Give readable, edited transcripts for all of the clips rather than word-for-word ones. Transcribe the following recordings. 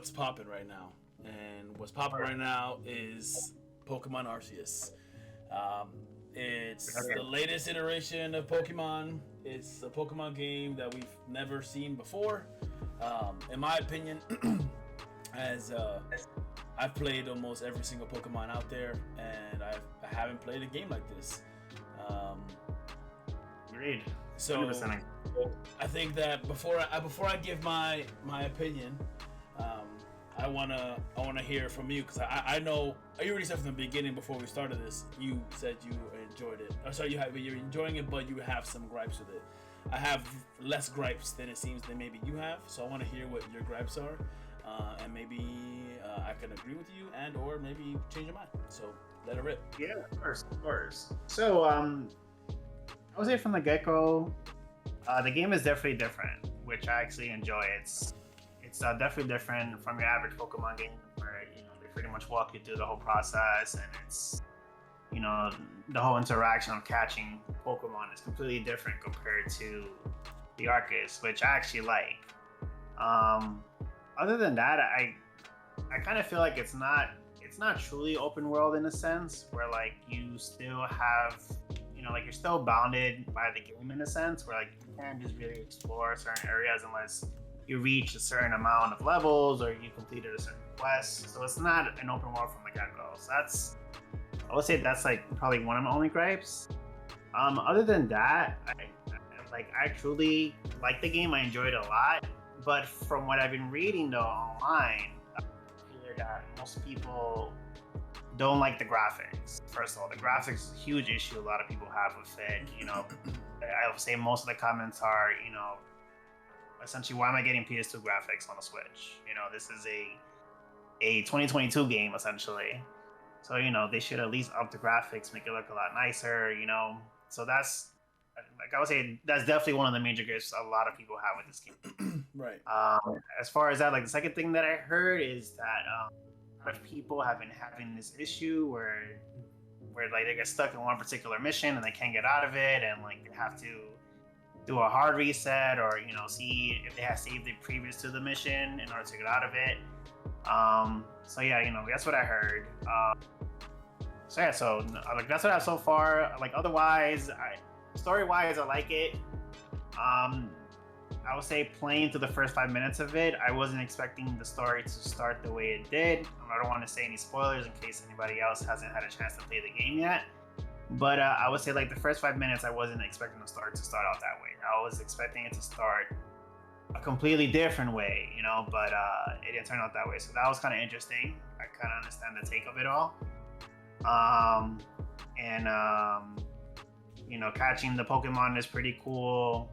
what's popping right now, and what's popping right now is Pokemon Arceus. Um, it's the latest iteration of Pokemon. It's a Pokemon game that we've never seen before. In my opinion, as I've played almost every single Pokemon out there, and I haven't played a game like this. Um, Agreed. so 100%. I think that before I give my opinion, I wanna hear from you, because I know you already said from the beginning before we started this. You said you enjoyed it. Or sorry, you're enjoying it, but you have some gripes with it. I have less gripes than it seems that maybe you have. So I want to hear what your gripes are, and maybe I can agree with you, and or maybe change your mind. So let it rip. Yeah, of course. So I would say from the get-go, the game is definitely different, which I actually enjoy. It's definitely different from your average Pokemon game, where they pretty much walk you through the whole process, and it's the whole interaction of catching Pokemon is completely different compared to the Arceus, which I actually like. Other than that, I kind of feel like it's not truly open world in a sense, where like you still have like you're still bounded by the game in a sense, where like you can't just really explore certain areas unless you reach a certain amount of levels or you completed a certain quest. So it's not an open world from the get-go. So I would say that's like probably one of my only gripes. Other than that, I truly like the game. I enjoyed it a lot. But from what I've been reading though online, I hear that most people don't like the graphics. First of all, the graphics is a huge issue a lot of people have with it. I would say most of the comments are, essentially, why am I getting PS2 graphics on a Switch? This is a 2022 game essentially. So, they should at least up the graphics, make it look a lot nicer, So that's, like I would say, that's definitely one of the major gripes a lot of people have with this game. Right. As far as that, like the second thing that I heard is that a lot of people have been having this issue where like they get stuck in one particular mission and they can't get out of it, and like they have to do a hard reset or see if they have saved it previous to the mission in order to get out of it. So yeah, that's what I heard. So like that's what I have so far. Like otherwise, story-wise, I like it. I would say playing through the first 5 minutes of it, I wasn't expecting the story to start the way it did. I don't want to say any spoilers in case anybody else hasn't had a chance to play the game yet. But I would say like the first 5 minutes, I wasn't expecting the story to start out that way. I was expecting it to start a completely different way, but it didn't turn out that way. So that was kind of interesting. I kind of understand the take of it all. Catching the Pokemon is pretty cool.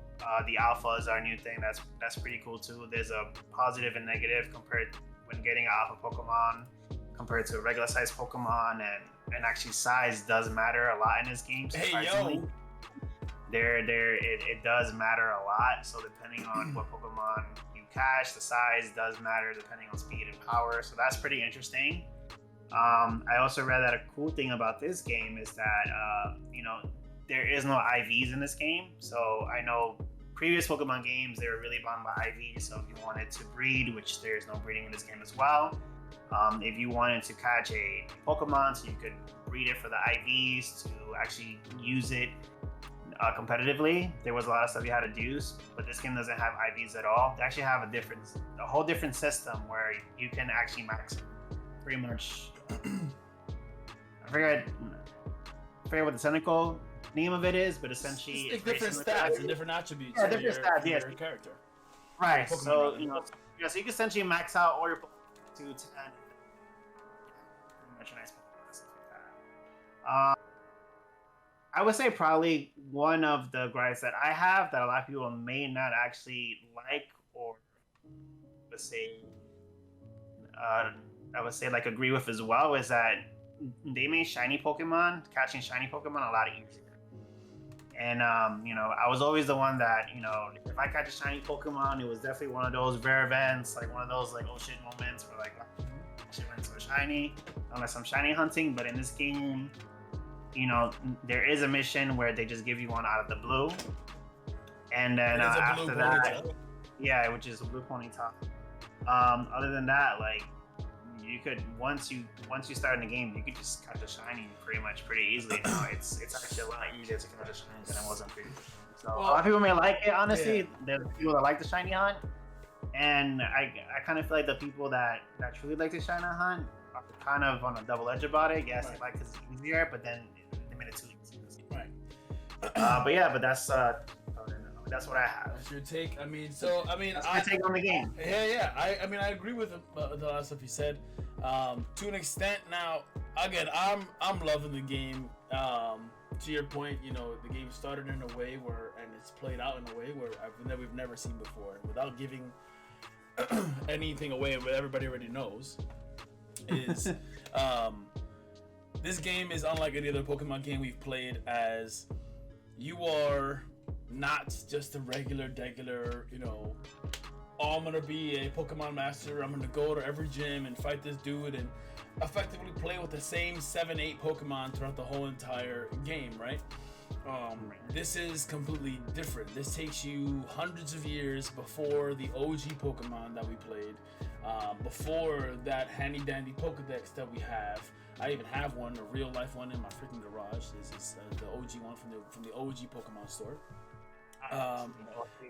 The alphas are a new thing. That's pretty cool too. There's a positive and negative compared when getting an alpha Pokemon compared to a regular size Pokemon, and actually size does matter a lot in this game. Surprisingly. It does matter a lot. So depending on what Pokemon you catch, the size does matter depending on speed and power. So that's pretty interesting. I also read that a cool thing about this game is that there is no IVs in this game. So I know previous Pokemon games, they were really bound by IVs. So if you wanted to breed, which there's no breeding in this game as well. If you wanted to catch a Pokemon, so you could breed it for the IVs to actually use it competitively, there was a lot of stuff you had to do, but this game doesn't have IVs at all. They actually have a whole different system where you can actually max pretty much. I forget what the technical name of it is, but essentially it's different stats and different attributes. Yeah, different stats. Yes, your character. Right. So so you can essentially max out all your Pokemon to 10. Pretty much a nice Pokemon, stuff like that. I would say probably one of the gripes that I have that a lot of people may not actually like, or let's say, I would say like agree with as well, is that they made catching shiny Pokemon a lot easier. And I was always the one that if I catch a shiny Pokemon, it was definitely one of those rare events, like one of those like oh shit moments where like shit went so shiny, unless I'm shiny hunting. But in this game, there is a mission where they just give you one out of the blue, and then after that, yeah, which is a blue Ponyta. Other than that, like you could once you start in the game, you could just catch a shiny pretty easily now. It's actually a lot easier to catch a shiny than it was in previously. So a lot of people may like it. Honestly, Yeah. there's people that like the shiny hunt, and I kind of feel like the people that truly like the shiny hunt are kind of on a double edge about it. Yes, Right. they like because it's easier, but then they made it too easy. Right. But yeah, but that's what I have. That's your take. I mean, That's my take on the game. Yeah. I mean, I agree with the last stuff you said. To an extent. Now, again, I'm loving the game. To your point, you know, the game started in a way where, and it's played out in a way where we've never seen before, without giving anything away. What everybody already knows is, this game is unlike any other Pokemon game we've played. As you are not just a regular, you know, oh, I'm gonna be a Pokemon master, I'm gonna go to every gym and fight this dude and effectively play with the same 7-8 Pokemon throughout the whole entire game, right? This is completely different. This takes you hundreds of years before the OG Pokemon that we played, before that handy dandy Pokedex that we have. I even have one, a real life one, in my freaking garage. This is the OG one from the OG Pokemon store.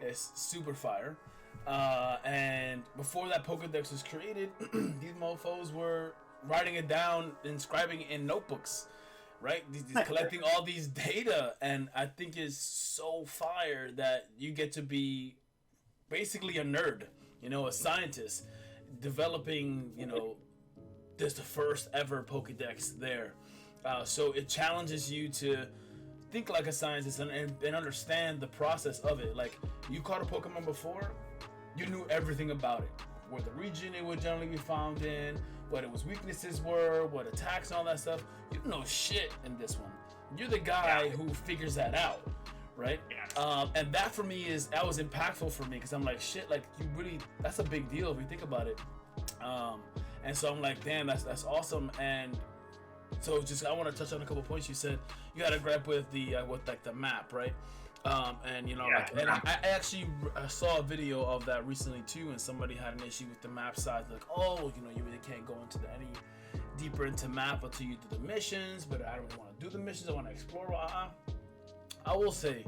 It's super fire. And before that Pokedex was created, these mofos were writing it down, inscribing it in notebooks, right? These collecting all these data, and I think it's so fire that you get to be basically a nerd, you know, a scientist, developing, you know, this the first ever Pokedex there. So it challenges you to think like a scientist and understand the process of it. Like, you caught a Pokemon before, you knew everything about it, where the region it would generally be found in, what its weaknesses were, what attacks and all that stuff. You don't know shit in this one. You're the guy who figures that out, right? Yeah. And that for me that was impactful for me, because I'm like, shit, like, you really, that's a big deal if you think about it. And so I'm like, damn, that's awesome. And so just I want to touch on a couple points you said. You had a gripe with the map, right? And you know, and I actually saw a video of that recently too, and somebody had an issue with the map size. Like, oh, you know, you really can't go into any deeper into map until you do the missions. But I don't really want to do the missions. I want to explore. I will say,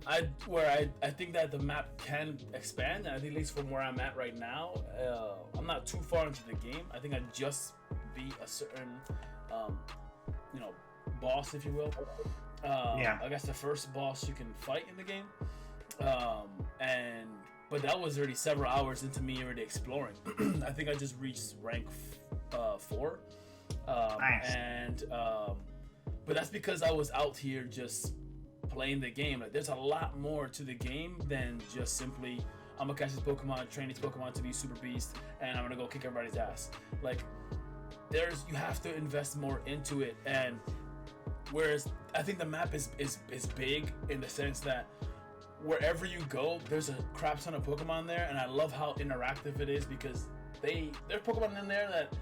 I think that the map can expand, and I think at least from where I'm at right now, I'm not too far into the game. I think I just beat a certain, you know, boss, if you will. I guess the first boss you can fight in the game, but that was already several hours into me already exploring. I think I just reached rank 4, Nice. but that's because I was out here just playing the game. Like, there's a lot more to the game than just simply, I'm gonna catch this Pokemon, train this Pokemon to be Super Beast, and I'm gonna go kick everybody's ass. Like, you have to invest more into it. And whereas I think the map is big in the sense that wherever you go, there's a crap ton of Pokemon there, and I love how interactive it is, because there's Pokemon in there that,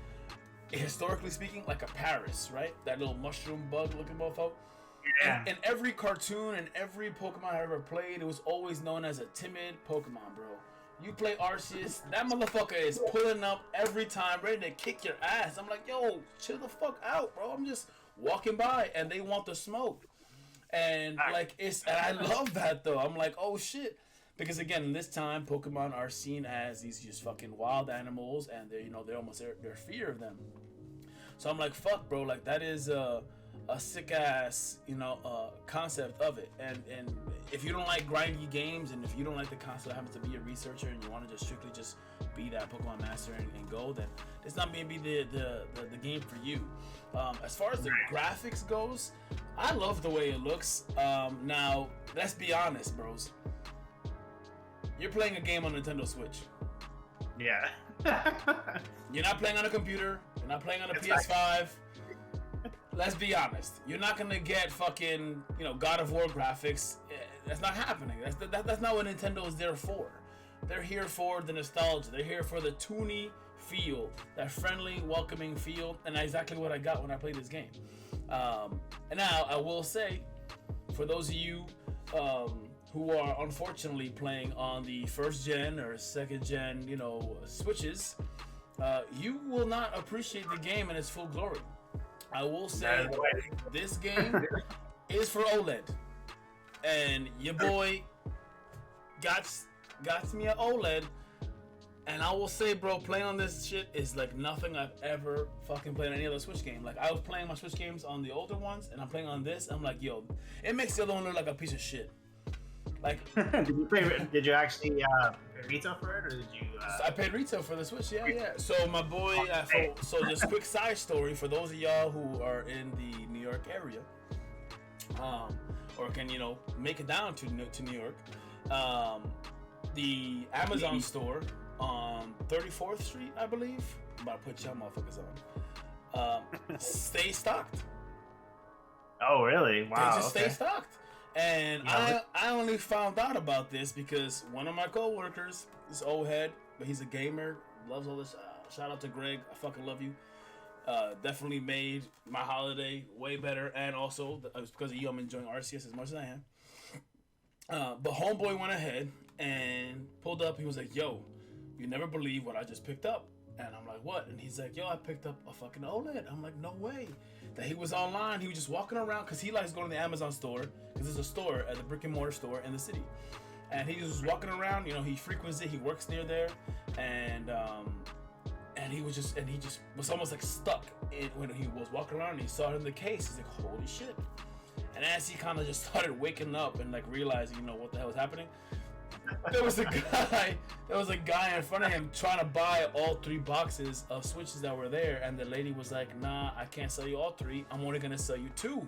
historically speaking, like a Paris, right? That little mushroom bug looking mofo. Yeah. In every cartoon and every Pokemon I ever played, it was always known as a timid Pokemon, bro. You play Arceus, that motherfucker is pulling up every time, ready to kick your ass. I'm like, yo, chill the fuck out, bro. I'm just walking by, and they want the smoke. And like, and I love that though. I'm like, oh shit. Because again, this time Pokemon are seen as these just fucking wild animals, and they're fear of them. So I'm like, fuck, bro, like, that is a sick ass, you know, concept of it. And if you don't like grindy games, and if you don't like the concept of having to be a researcher, and you want to just strictly just be that Pokemon master and go, then it's not maybe the game for you. As far as the graphics goes, I love the way it looks. Now, let's be honest, bros. You're playing a game on Nintendo Switch. Yeah. You're not playing on a computer. You're not playing on a PS5. Let's be honest. You're not gonna get fucking, you know, God of War graphics. That's not happening. That's not what Nintendo is there for. They're here for the nostalgia. They're here for the toony feel, that friendly, welcoming feel, and that's exactly what I got when I played this game. And now I will say, for those of you who are unfortunately playing on the first gen or second gen, Switches, you will not appreciate the game in its full glory. I will say this game is for OLED, and your boy got me an OLED, and I will say, bro, playing on this shit is like nothing I've ever fucking played on any other Switch game. Like, I was playing my Switch games on the older ones, and I'm playing on this. I'm like, yo, it makes the other one look like a piece of shit. Like, did you actually pay retail for it, or did you? I paid retail for the Switch. Yeah. So my boy, so just quick side story for those of y'all who are in the New York area, or can make it down to New York, the Amazon store on 34th Street, I believe. I'm about to put y'all motherfuckers on. Stay stocked. Oh, really? Wow. They just stay stocked. And I only found out about this because one of my coworkers, this old head, but he's a gamer, loves all this. Shout out to Greg. I fucking love you. Definitely made my holiday way better. And also, it was because of you, I'm enjoying Arceus as much as I am. But homeboy went ahead and pulled up. He was like, yo, you never believe what I just picked up. And I'm like, what? And he's like, yo, I picked up a fucking OLED. I'm like, no way. That he was online. He was just walking around because he likes going to the Amazon store because there's a store at the brick and mortar store in the city. And he was walking around. He frequents it. He works near there. And he just was almost like stuck when he was walking around and he saw it in the case. He's like, holy shit. And as he kind of just started waking up and like realizing, what the hell was happening, there was a guy in front of him trying to buy all 3 boxes of Switches that were there, and the lady was like, nah, I can't sell you all 3. I'm only gonna sell you 2.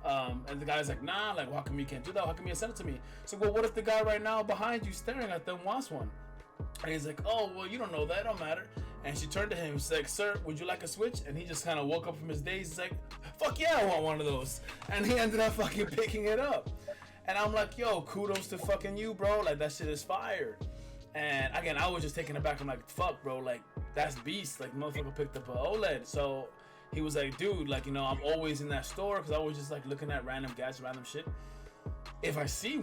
And the guy's like, nah, like, how come you can't do that? How come you send it to me? So, well, what if the guy right now behind you staring at them wants one? And he's like, oh, well, you don't know that, it don't matter. And she turned to him, she's like, sir, would you like a Switch? And he just kind of woke up from his daze. He's like, fuck yeah, I want one of those. And he ended up fucking picking it up. And I'm like, yo, kudos to fucking you, bro. Like, that shit is fire. And again, I was just taken aback. I'm like, fuck, bro. Like, that's beast. Like, motherfucker picked up an OLED. So he was like, dude, like, I'm always in that store because I was just like looking at random gadgets, random shit. If I see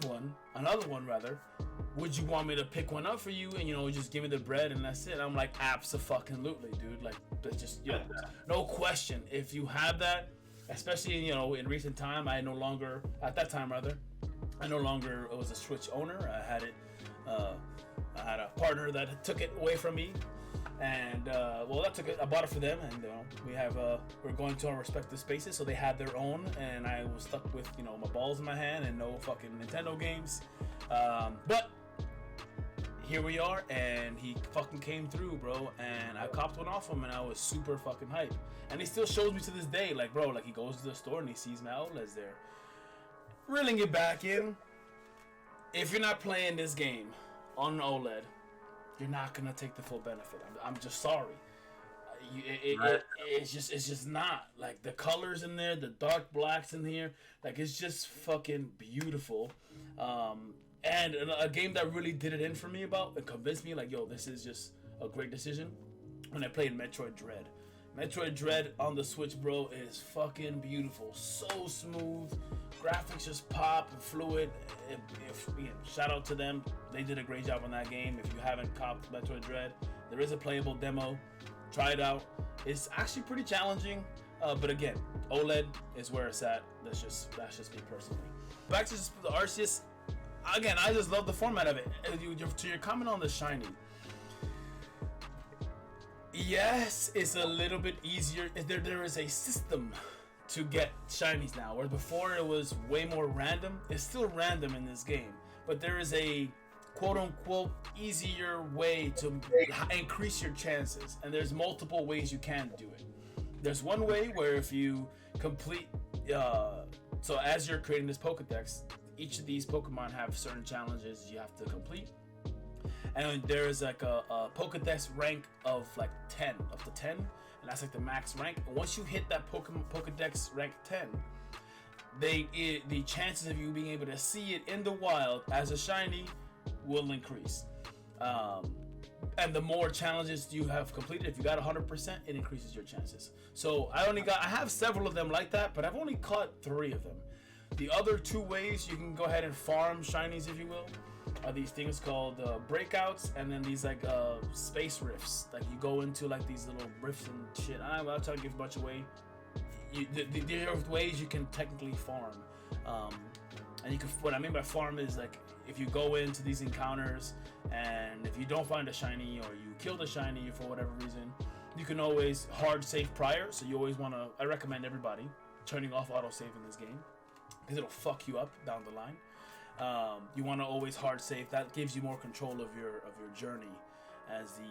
another one rather, would you want me to pick one up for you and just give me the bread and that's it? I'm like, abso-fucking-lutely, dude. Like, that's just no question. If you have that, especially in recent time, I no longer was a Switch owner. I had it. I had a partner that took it away from me, and I bought it for them, and we're going to our respective spaces, so they had their own, and I was stuck with my balls in my hand and no fucking Nintendo games. But here we are, and he fucking came through, bro, and I copped one off him, and I was super fucking hyped. And he still shows me to this day, like, bro, like, he goes to the store and he sees my OLEDs there. Reeling it back in, if you're not playing this game on an OLED, you're not gonna take the full benefit. I'm just sorry. It's just not. Like, the colors in there, the dark blacks in here, like, it's just fucking beautiful. And a game that really did it in for me and convinced me, like, yo, this is just a great decision, when I played Metroid Dread. Metroid Dread on the Switch, bro, is fucking beautiful. So smooth. Graphics just pop and fluid. Shout out to them. They did a great job on that game. If you haven't copped Metroid Dread, there is a playable demo. Try it out. It's actually pretty challenging. But again, OLED is where it's at. That's just me personally. Back to the Arceus. Again, I just love the format of it. To your comment on the shiny. Yes, it's a little bit easier. There is a system to get shinies now, where before it was way more random. It's still random in this game, but there is a quote-unquote easier way to increase your chances, and there's multiple ways you can do it. There's one way where if you complete so as you're creating this Pokedex, each of these Pokemon have certain challenges you have to complete. And there is like a Pokedex rank of like 10, up to 10, and that's like the max rank. And once you hit that Pokedex rank 10, the chances of you being able to see it in the wild as a shiny will increase. And the more challenges you have completed, if you got 100%, it increases your chances. So I have several of them like that, but I've only caught 3 of them. The other two ways you can go ahead and farm shinies, if you will, are these things called breakouts, and then these like space rifts. Like you go into like these little rifts and shit. I'll try to give a bunch away. There are ways you can technically farm, and you can. What I mean by farm is like if you go into these encounters and if you don't find a shiny or you kill the shiny for whatever reason, you can always hard save prior. So you always want to. I recommend everybody turning off autosave in this game because it'll fuck you up down the line. You want to always hard save. That gives you more control of your journey as the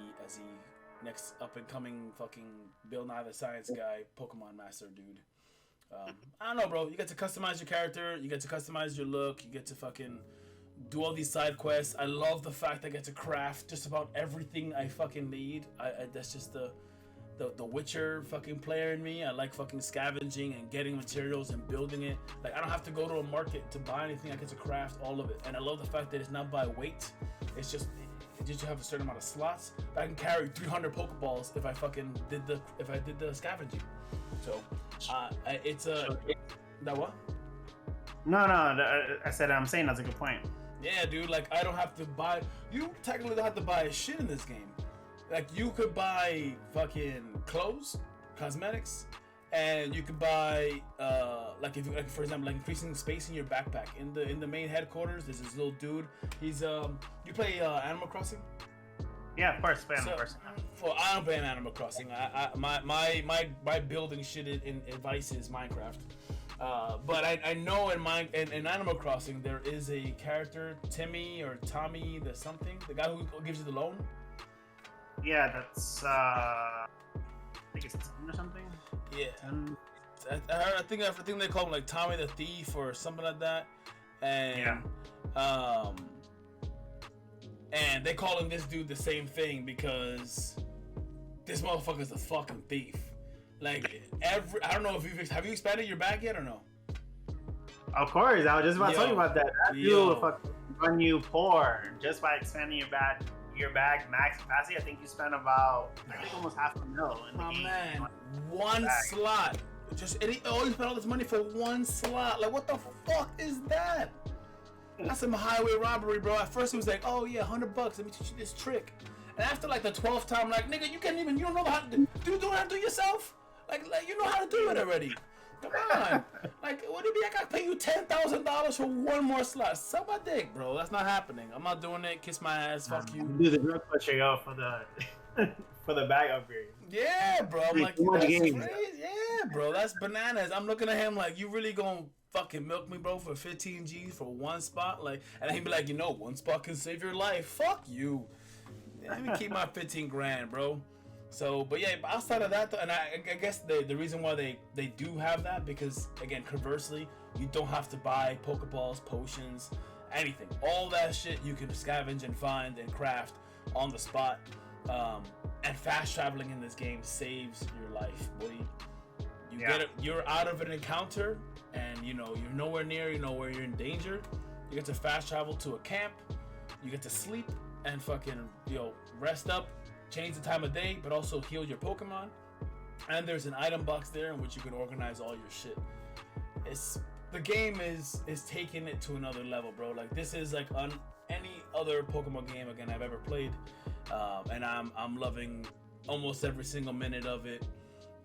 next up and coming fucking Bill Nye the Science Guy Pokemon Master dude. I don't know, bro. You get to customize your character. You get to customize your look. You get to fucking do all these side quests. I love the fact I get to craft just about everything I fucking need. That's just the Witcher fucking player in me. I like fucking scavenging and getting materials and building it. Like I don't have to go to a market to buy anything. I get to craft all of it. And I love the fact that it's not by weight. It's just you have a certain amount of slots. But I can carry 300 Pokeballs if I fucking did the scavenging. So it's a that what? No. I said I'm saying that's a good point. Yeah, dude. Like I don't have to buy. You technically don't have to buy shit in this game. Like you could buy fucking clothes, cosmetics, and you could buy like if you like for example like increasing space in your backpack. In the main headquarters, there's this little dude. He's you play Animal Crossing? Yeah, of course, play Animal Crossing. Well, I don't play in Animal Crossing. My building shit in Vice is Minecraft. But I know in Animal Crossing there is a character, Timmy or Tommy, the something, the guy who gives you the loan. Yeah, that's I think it's 10 or something. Yeah. 10. I think they call him like Tommy the Thief or something like that. And and they call him this dude the same thing because this motherfucker's a fucking thief. Like I don't know if have you expanded your bag yet or no? Of course, I was just about to tell you about that. That dude will fucking run you poor just by expanding your bag max capacity. I think you spent about almost $500,000 in the game. Man, one slot. Just you spent all this money for one slot. Like what the fuck is that? That's some highway robbery, bro. At first he was like, "Oh yeah, $100. Let me teach you this trick." And after like the 12th time, I'm like, "Nigga, you don't know how to do. You don't know how to do it yourself. Like you know how to do it already. Come on. Like what do you mean? I gotta pay you $10,000 for one more slot? Suck my dick, bro. That's not happening. I'm not doing it. Kiss my ass. Fuck you. Do the drug pusher go for the bag upgrade. Yeah, bro. I'm like, that's crazy. Yeah, bro. That's bananas. I'm looking at him like, you really gonna fucking milk me, bro, for 15 G's for one spot? Like, and he'd be like, one spot can save your life. Fuck you. Let me keep my 15 grand, bro. So, but yeah, outside of that, though, and I guess the reason why they do have that, because again, conversely, you don't have to buy Pokeballs, potions, anything. All that shit you can scavenge and find and craft on the spot. And fast traveling in this game saves your life, boy. You're out of an encounter, and you're nowhere near, where you're in danger. You get to fast travel to a camp. You get to sleep and fucking rest up. Change the time of day, but also heal your Pokemon. And there's an item box there in which you can organize all your shit. The game is taking it to another level, bro. Like this is like on any other Pokemon game again I've ever played, and I'm loving almost every single minute of it.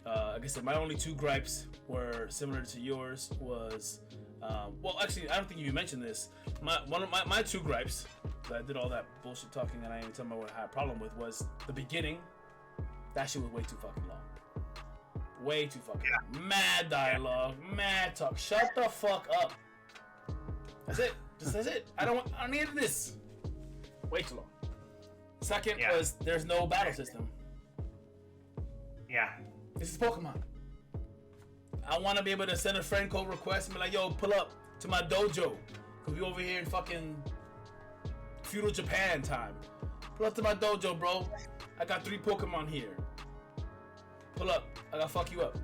Like I said, my only two gripes were similar to yours. Was well, actually, I don't think you mentioned this. My two gripes. I did all that bullshit talking and I didn't even tell me what I had a problem with was the beginning. That shit was way too fucking long. Way too fucking long. Mad dialogue, mad talk. Shut the fuck up. That's it. That's it. I don't need this. Way too long. Second was there's no battle system. Yeah. This is Pokemon. I want to be able to send a friend code request and be like, yo, pull up to my dojo. Cause we over here in fucking feudal Japan time. Pull up to my dojo, bro. I got 3 Pokemon here. Pull up. I gotta fuck you up.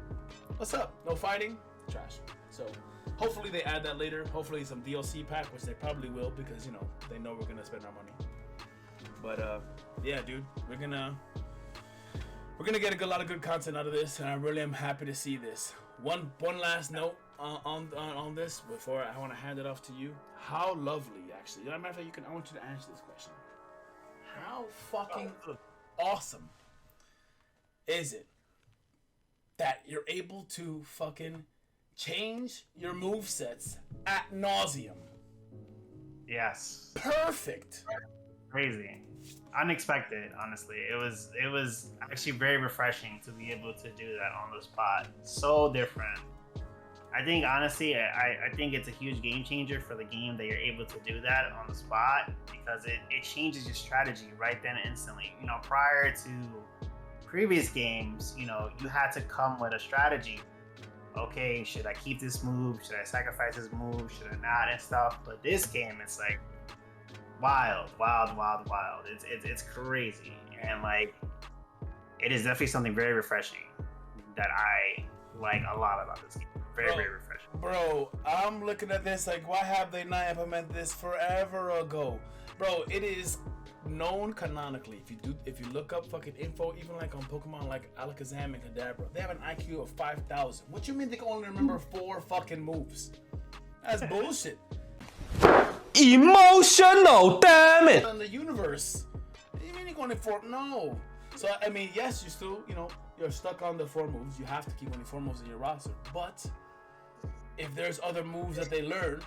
What's up? No fighting? Trash. So hopefully they add that later. Hopefully some DLC pack, which they probably will because they know we're gonna spend our money. But yeah, dude, we're gonna get a lot of good content out of this, and I really am happy to see this. One last note on this before I want to hand it off to you. How lovely, actually. Matter of fact, I want you to answer this question. How fucking awesome is it that you're able to fucking change your movesets ad nauseum? Yes. Perfect. Crazy. Unexpected, honestly. It was actually very refreshing to be able to do that on the spot. So different. I think honestly, I think it's a huge game changer for the game that you're able to do that on the spot, because it changes your strategy right then instantly. Prior to previous games, you had to come with a strategy. Okay, should I keep this move? Should I sacrifice this move? Should I not? And stuff. But this game, it's like wild. It's crazy, and like it is definitely something very refreshing that I like a lot about this game. Very refreshing. Bro, I'm looking at this like, why have they not implemented this forever ago? Bro, it is known canonically. If you look up fucking info, even like on Pokemon like Alakazam and Kadabra, they have an IQ of 5,000. What you mean they can only remember 4 fucking moves? That's bullshit. Emotional, damn it! In the universe, you mean you're going to 4? No. So I mean, yes, you still, you're stuck on the 4 moves. You have to keep only 4 moves in your roster. But if there's other moves that they learn,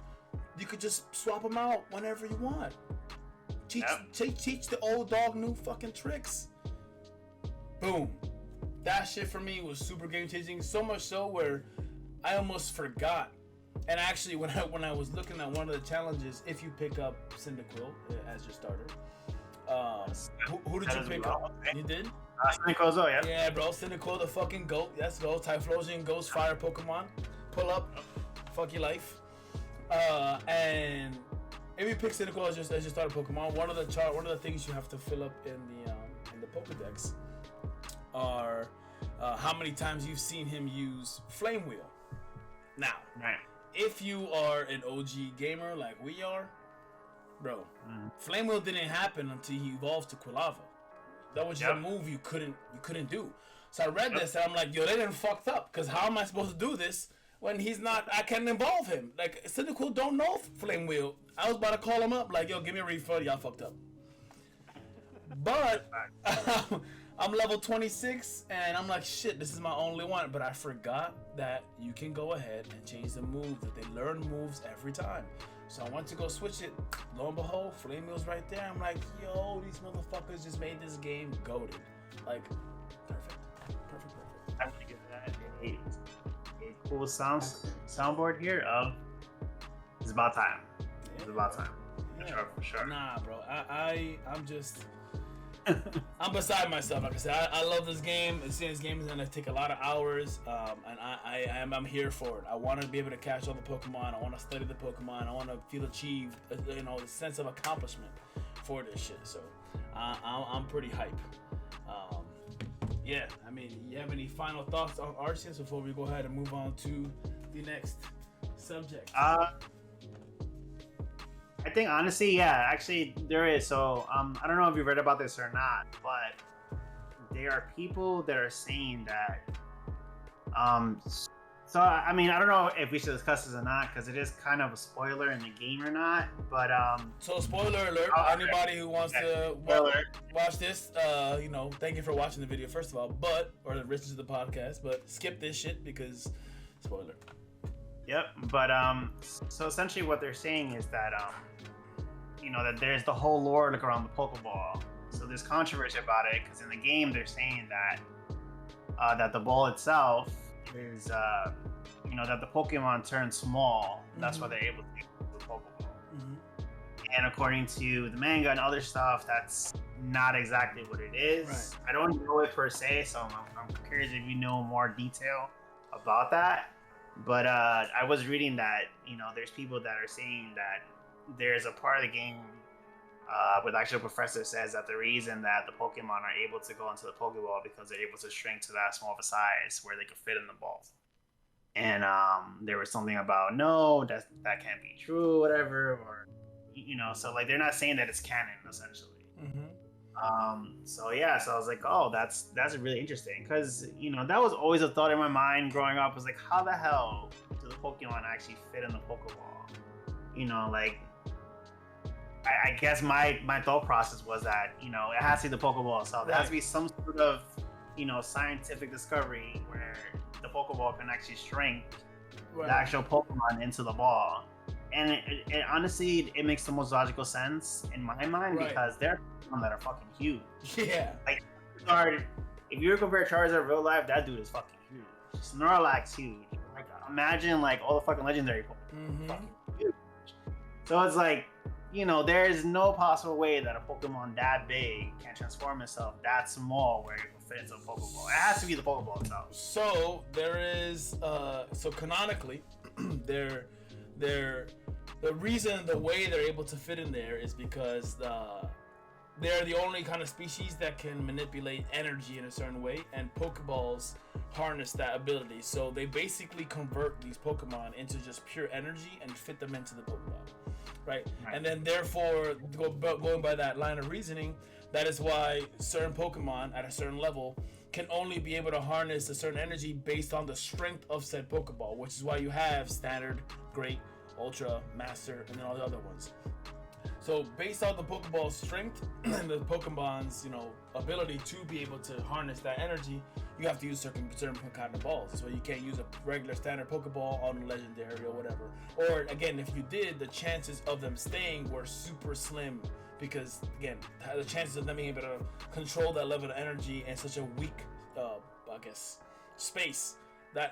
you could just swap them out whenever you want. Teach the old dog new fucking tricks. Boom. That shit for me was super game changing. So much so where I almost forgot. And actually, when I was looking at one of the challenges, if you pick up Cyndaquil as your starter, who did you pick up? You did? Cyndaquil's, yeah. Yeah, bro. Cyndaquil, the fucking GOAT. Let's go. Typhlosion, Ghost Fire Pokemon. Pull up. Fuck your life. And if you pick Cyndaquil as your starter Pokemon, one of the things you have to fill up in the Pokedex are how many times you've seen him use Flame Wheel. Now, right. If you are an OG gamer like we are, bro, Flame Wheel didn't happen until he evolved to Quilava. That was just a move you couldn't do. So I read this and I'm like, yo, they done fucked up, because how am I supposed to do this when he's not? I can't involve him. Like, Cyndaquil don't know Flame Wheel. I was about to call him up like, yo, give me a refund. Y'all fucked up. But I'm level 26, and I'm like, shit, this is my only one. But I forgot that you can go ahead and change the move, that they learn moves every time. So I went to go switch it. Lo and behold, Flame Wheel's right there. I'm like, yo, these motherfuckers just made this game goated. Like, perfect. I'm gonna give that a cool soundboard here of it's about time. Yeah. It's about time. Yeah. For sure. Nah, bro. I'm just... I'm beside myself. Like I said, I love this game. Seeing this game is gonna take a lot of hours, and I'm here for it. I want to be able to catch all the Pokemon. I want to study the Pokemon. I want to feel achieved, the sense of accomplishment for this shit. So I'm pretty hype. Yeah, I mean, you have any final thoughts on Arceus before we go ahead and move on to the next subject? I think honestly, yeah, actually there is. So I don't know if you read about this or not, but there are people that are saying that so I mean, I don't know if we should discuss this or not, because it is kind of a spoiler in the game or not, but so spoiler alert, anybody who wants to watch this, thank you for watching the video first of all, or the riches of the podcast, but skip this shit because spoiler. Yep, but so essentially what they're saying is that that there's the whole lore around the Pokeball. So there's controversy about it, because in the game they're saying that the ball itself is that the Pokemon turn small. That's why they're able to use the Pokeball. And according to the manga and other stuff, that's not exactly what it is. Right. I don't know it per se, so I'm curious if you know more detail about that. But I was reading that there's people that are saying that there's a part of the game where the actual professor says that the reason that the Pokemon are able to go into the Pokeball because they're able to shrink to that small of a size where they could fit in the balls. And there was something about no, that can't be true, whatever, or so like they're not saying that it's canon essentially. So I was like, oh, that's really interesting, because that was always a thought in my mind growing up, was like, how the hell do the Pokemon actually fit in the Pokeball? You know, like I guess my thought process was that, you know, it has to be the Pokeball itself. There has to be some sort of, you know, scientific discovery where the Pokeball can actually shrink the actual Pokemon into the ball. And it honestly, it makes the most logical sense in my mind because there are Pokemon that are fucking huge. Yeah. Like, Charizard, if you were to compare Charizard in real life, that dude is fucking huge. Snorlax huge. Like, imagine like all the fucking legendary Pokemon. Fucking huge. So it's like, you know, there is no possible way that a Pokemon that big can transform itself that small where it will fit into a Pokeball. It has to be the Pokeball itself. So there is, so canonically, the reason, the way they're able to fit in there is because they're the only kind of species that can manipulate energy in a certain way, and Pokeballs harness that ability. So they basically convert these Pokemon into just pure energy and fit them into the Pokeball, right? And then therefore, going by that line of reasoning, that is why certain Pokemon at a certain level can only be able to harness a certain energy based on the strength of said Pokeball, which is why you have Standard, Great, Ultra, Master, and then all the other ones. So based on the Pokeball's strength and the Pokemon's, you know, ability to be able to harness that energy, you have to use certain kind of balls. So you can't use a regular standard Pokeball on a legendary or whatever. Or again, if you did, the chances of them staying were super slim because again, the chances of them being able to control that level of energy in such a weak, I guess, space.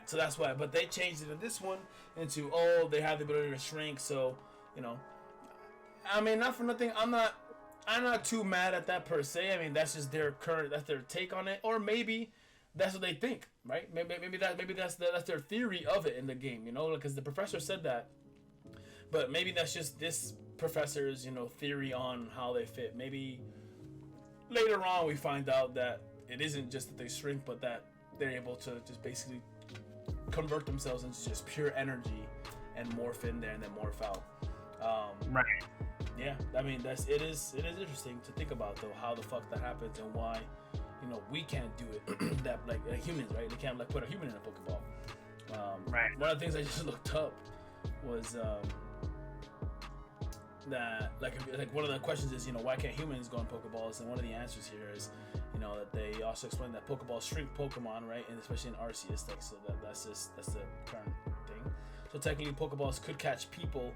So that's why. But they changed it in this one into they have the ability to shrink. So you know. I mean, not for nothing. I'm not too mad at that per se. I mean, that's just that's their take on it, or maybe that's what they think, right? Maybe that's their theory of it in the game, you know, because the professor said that. But maybe that's just this professor's, you know, theory on how they fit. Maybe later on we find out that it isn't just that they shrink, but that they're able to just basically convert themselves into just pure energy and morph in there and then morph out. Right. Yeah, I mean it is interesting to think about though how the fuck that happens and why, you know, we can't do it that like humans, right? They can't like put a human in a Pokeball. Right. One of the things I just looked up was that like one of the questions is, you know, why can't humans go in Pokeballs? And one of the answers here is, you know, that they also explain that Pokeballs shrink Pokemon, right? And especially in Arceus, like so that's the current thing. So technically, Pokeballs could catch people.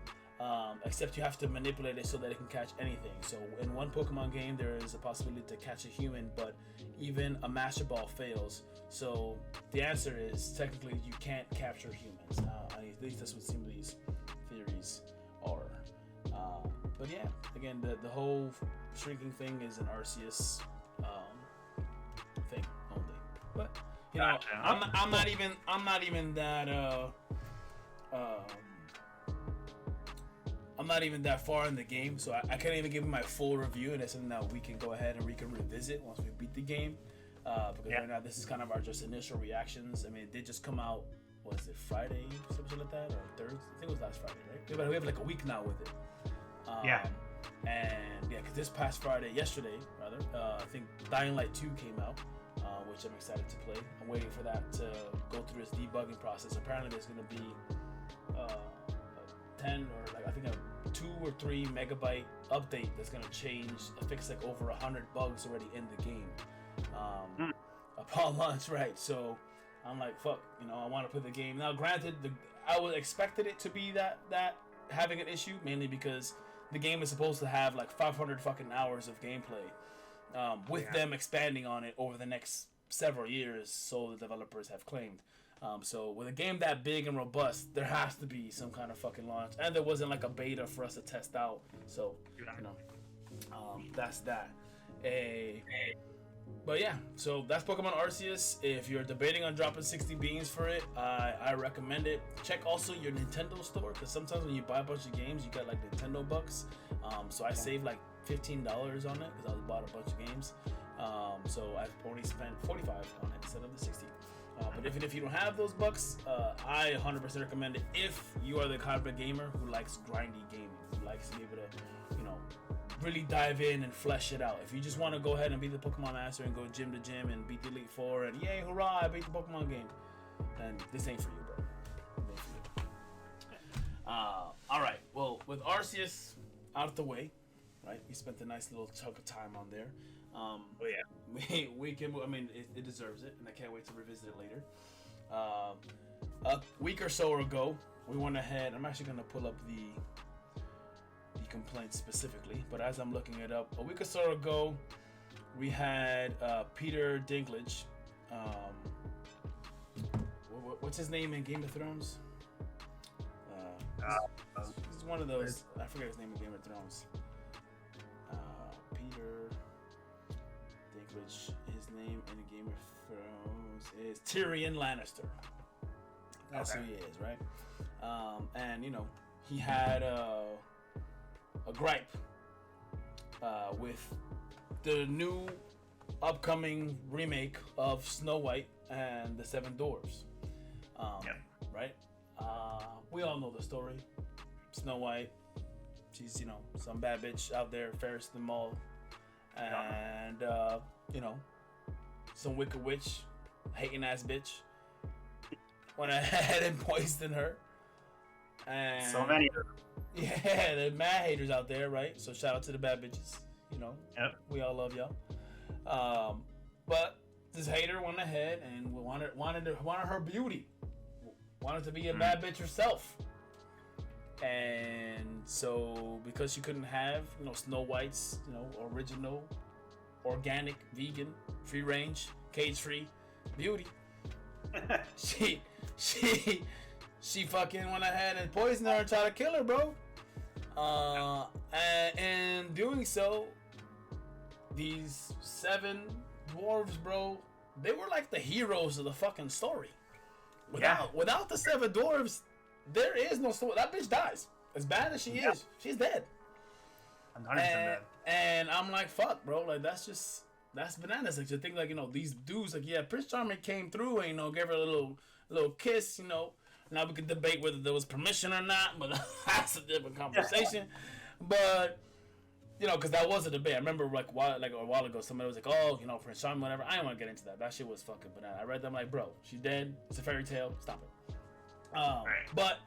Except you have to manipulate it so that it can catch anything. So in one Pokemon game, there is a possibility to catch a human, but even a Master Ball fails. So the answer is technically you can't capture humans. At least that's what some of these theories are. But yeah, again, the whole shrinking thing is an Arceus thing only. But you know, I'm not even that. I'm not even that far in the game, so I can't even give my full review, and it's something that we can go ahead and we can revisit once we beat the game. Because right now this is kind of our just initial reactions. I mean, it did just come out, was it Friday, something like that, or Thursday? I think it was last Friday, right? We have like a week now with it. And yeah, because this past Friday, yesterday rather, I think Dying Light 2 came out, which I'm excited to play. I'm waiting for that to go through its debugging process. Apparently there's going to be 10 or like I think a 2 or 3 megabyte update that's gonna fix like over 100 bugs already in the game upon launch, right? So I'm like, fuck, you know, I want to play the game now. Granted, I would expected it to be that having an issue, mainly because the game is supposed to have like 500 fucking hours of gameplay, with them expanding on it over the next several years, so the developers have claimed. So with a game that big and robust, there has to be some kind of fucking launch, and there wasn't like a beta for us to test out. So you know, that's that. But yeah, so that's Pokemon Arceus. If you're debating on dropping 60 beans for it, I recommend it. Check also your Nintendo store, because sometimes when you buy a bunch of games, you get like Nintendo bucks. So I saved like $15 on it because I bought a bunch of games. So I've only spent 45 on it instead of the 60. But even if you don't have those bucks, I 100% recommend it if you are the kind of gamer who likes grindy gaming, who likes to be able to, you know, really dive in and flesh it out. If you just want to go ahead and be the Pokemon Master and go gym to gym and beat the Elite Four and yay, hurrah, I beat the Pokemon game, then this ain't for you, bro. This ain't for you. All right. Well, with Arceus out of the way, right? We spent a nice little chunk of time on there. Oh yeah. We can. I mean, it deserves it, and I can't wait to revisit it later. A week or so ago, we went ahead. I'm actually gonna pull up the complaint specifically, but as I'm looking it up, a week or so ago, we had Peter Dinklage. What's his name in Game of Thrones? He's one of those. I forget his name in Game of Thrones. Peter Dinklage. His name in Game of Thrones is Tyrion Lannister. That's who he is, right? And you know, he had a gripe with the new upcoming remake of Snow White and the Seven Dwarfs. Right? We all know the story. Snow White, she's, you know, some bad bitch out there, fairest of them all. And, you know, some wicked witch, hating ass bitch, went ahead and poisoned her. And So many. yeah, the mad haters out there, right? So shout out to the bad bitches. You know, we all love y'all. But this hater went ahead and wanted her beauty, wanted to be a bad bitch herself. And so because she couldn't have, you know, Snow White's, you know, original, organic, vegan, free range, cage free beauty, she fucking went ahead and poisoned her and tried to kill her, bro. And doing so, these 7 dwarves, bro, they were like the heroes of the fucking story. Without the 7 dwarves, there is no story. That bitch dies. As bad as she is, she's dead. 100% dead. And I'm like, fuck, bro. Like, that's bananas. Like, to think, like, you know, these dudes, like, yeah, Prince Charming came through and, you know, gave her a little kiss, you know. Now we can debate whether there was permission or not, but that's a different conversation. But, you know, because that was a debate. I remember, like, a while ago, somebody was like, oh, you know, Prince Charming, whatever. I don't want to get into that. That shit was fucking banana. I read them like, bro, she's dead. It's a fairy tale. Stop it. But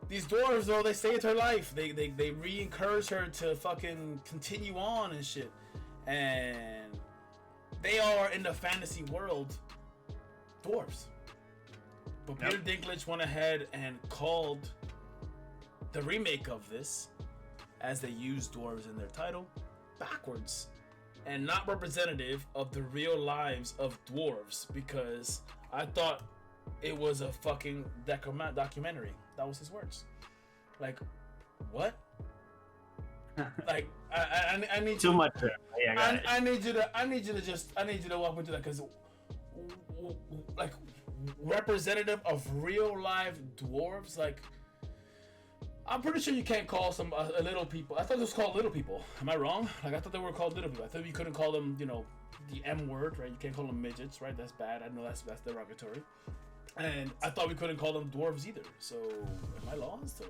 these dwarves, though, they saved her life. They re-encouraged her to fucking continue on and shit. And they are in the fantasy world dwarves. But Peter Dinklage went ahead and called the remake of this, as they use dwarves in their title, backwards and not representative of the real lives of dwarves, because I thought it was a fucking documentary. That was his words. Like, what? Like, I need too much. Yeah, I need you to walk me through that, because like, representative of real live dwarves, like, I'm pretty sure you can't call some little people. I thought it was called little people. Am I wrong? Like, I thought they were called little people. I thought you couldn't call them, you know, the M word, right? You can't call them midgets, right? That's bad. I know that's derogatory. And I thought we couldn't call them dwarves either. So, am I lost, or?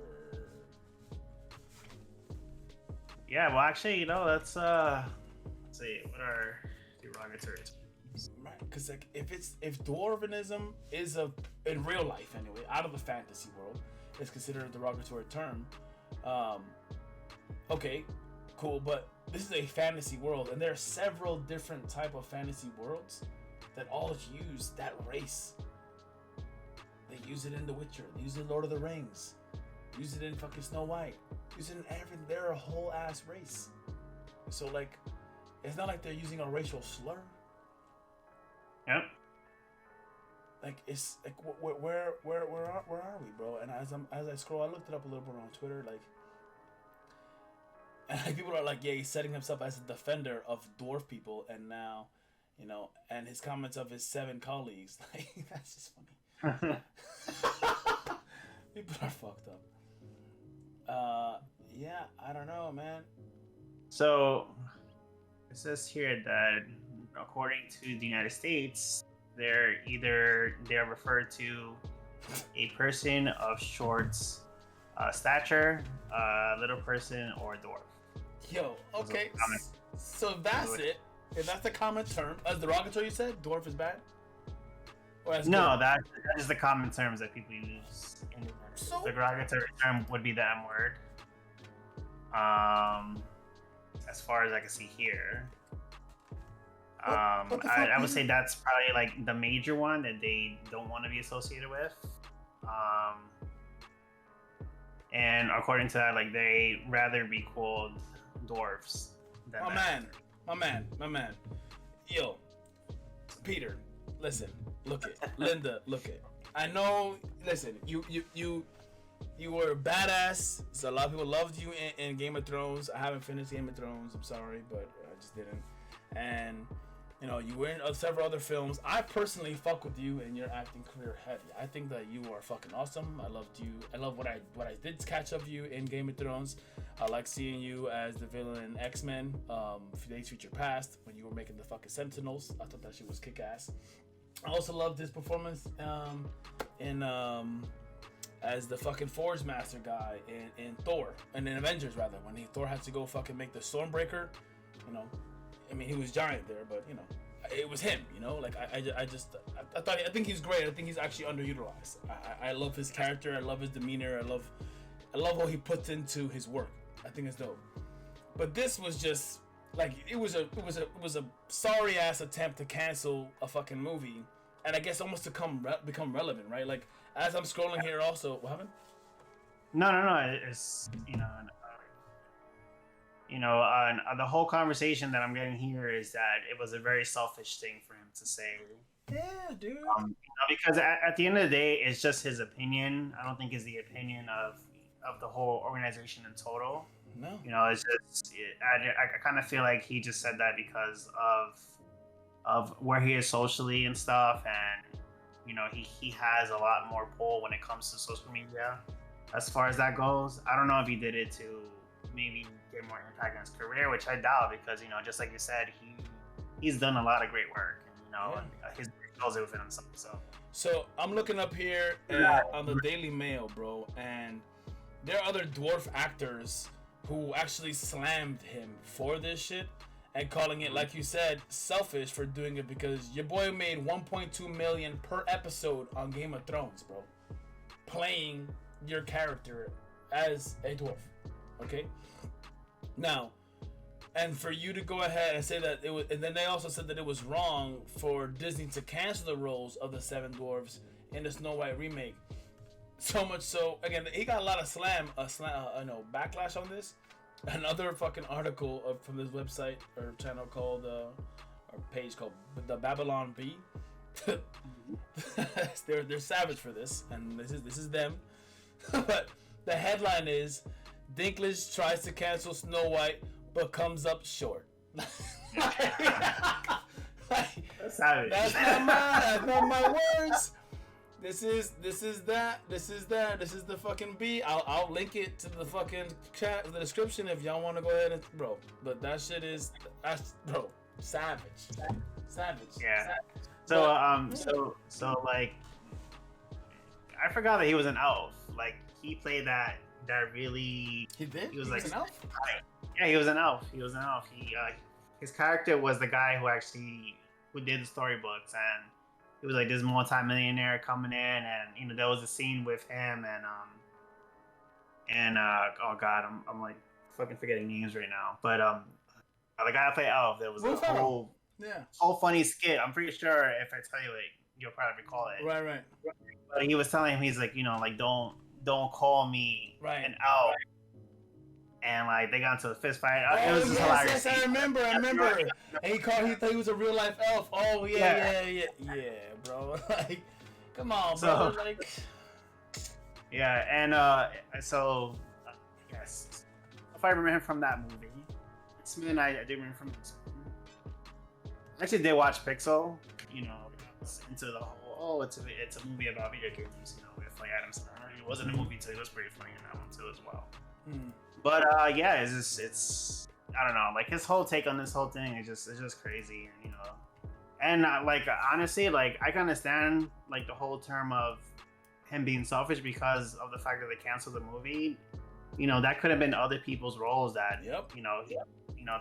Yeah, well, actually, you know, let's see, what are derogatory terms? Right, because like, if dwarvenism is in real life anyway, out of the fantasy world, is considered a derogatory term. Okay, cool, but this is a fantasy world, and there are several different type of fantasy worlds that all use that race. They use it in The Witcher. They use it in Lord of the Rings. Use it in fucking Snow White. Use it in everything. They're a whole ass race. So like, it's not like they're using a racial slur. Yep. Like, it's like, where are we, bro? And as I scroll, I looked it up a little bit on Twitter, like, and like, people are like, yeah, he's setting himself as a defender of dwarf people, and now, you know, and his comments of his 7 colleagues, like, that's just funny. People are fucked up. Yeah, I don't know, man. So it says here that according to the United States, they're referred to a person of short stature, little person, or dwarf. Yo, okay, so that's it. If that's the common term, as derogatory, you said dwarf is bad. No, that is the common terms that people use. So the derogatory term would be the M word. As far as I can see here. I would say that's probably like the major one that they don't want to be associated with. And according to that, like they rather be called dwarves than my man. Yo, Peter, listen, look it. Linda, look it. I know. Listen, you were a badass. So a lot of people loved you in Game of Thrones. I haven't finished Game of Thrones. I'm sorry, but I just didn't. And you know, you were in several other films. I personally fuck with you and your acting career heavy. I think that you are fucking awesome. I loved you. I love what I did catch of you in Game of Thrones. I like seeing you as the villain in X-Men, Days Future Past, when you were making the fucking Sentinels. I thought that shit was kick-ass. I also loved his performance in as the fucking Forge Master guy in Thor, and in Avengers rather, when Thor had to go fucking make the Stormbreaker. You know, I mean, he was giant there, but you know, it was him. You know, like I think he's great. I think he's actually underutilized. I love his character. I love his demeanor. I love what he puts into his work. I think it's dope. But this was just like it was a sorry ass attempt to cancel a fucking movie, and I guess almost to become relevant, right? Like as I'm scrolling here, also what happened? No. It's the whole conversation that I'm getting here is that it was a very selfish thing for him to say. Yeah, dude. Because at the end of the day, it's just his opinion. I don't think it's the opinion of the whole organization in total. No. You know, it's just I kind of feel like he just said that because of where he is socially and stuff, and you know he has a lot more pull when it comes to social media. As far as that goes, I don't know if he did it to maybe get more impact in his career, which I doubt, because you know, just like you said, he's done a lot of great work, and you know, his goes within himself. So I'm looking up here on the Daily Mail, bro, and there are other dwarf actors who actually slammed him for this shit and calling it, like you said, selfish for doing it because your boy made $1.2 million per episode on Game of Thrones, bro, playing your character as a dwarf. Okay. Now, and for you to go ahead and say that it was, and then they also said that it was wrong for Disney to cancel the roles of the Seven Dwarfs in the Snow White remake. So much so, again, he got a lot of backlash on this. Another fucking article from this website or channel called, or page called the Babylon Bee. they're savage for this, and this is them. But the headline is, Dinklage tries to cancel Snow White but comes up short. That's savage. That's not my words. This is that. This is the fucking B. I'll link it to the fucking chat, the description if y'all want to go ahead and bro. But that shit is bro, savage. Yeah. So like, I forgot that he was an elf. Like he played that really. He did. He was an elf. Yeah, he was an elf. He his character was the guy who did the storybooks, and he was like this multi-millionaire coming in, and you know there was a scene with him and oh god, I'm like fucking forgetting names right now, but the guy that played Elf, there was a whole funny skit. I'm pretty sure if I tell you it, you'll probably recall it. Right. But he was telling him, he's like, you know, like don't call me an elf. And like they got into a fist fight. It was just hilarious. Yes, I remember. And he thought he was a real life elf. Oh yeah, bro. Like, come on, bro. Like, yeah, and yes, if I remember him from that movie, X-Men, I do remember from this movie. I actually did watch Pixel. You know, into the whole it's a movie about video games. You know, with like Adam Sandler. It wasn't a movie too. It was pretty funny in that one too as well. But yeah, it's I don't know, like his whole take on this whole thing is just crazy, and you know, and like honestly, like I can understand like the whole term of him being selfish because of the fact that they canceled the movie. You know, that could have been other people's roles that you know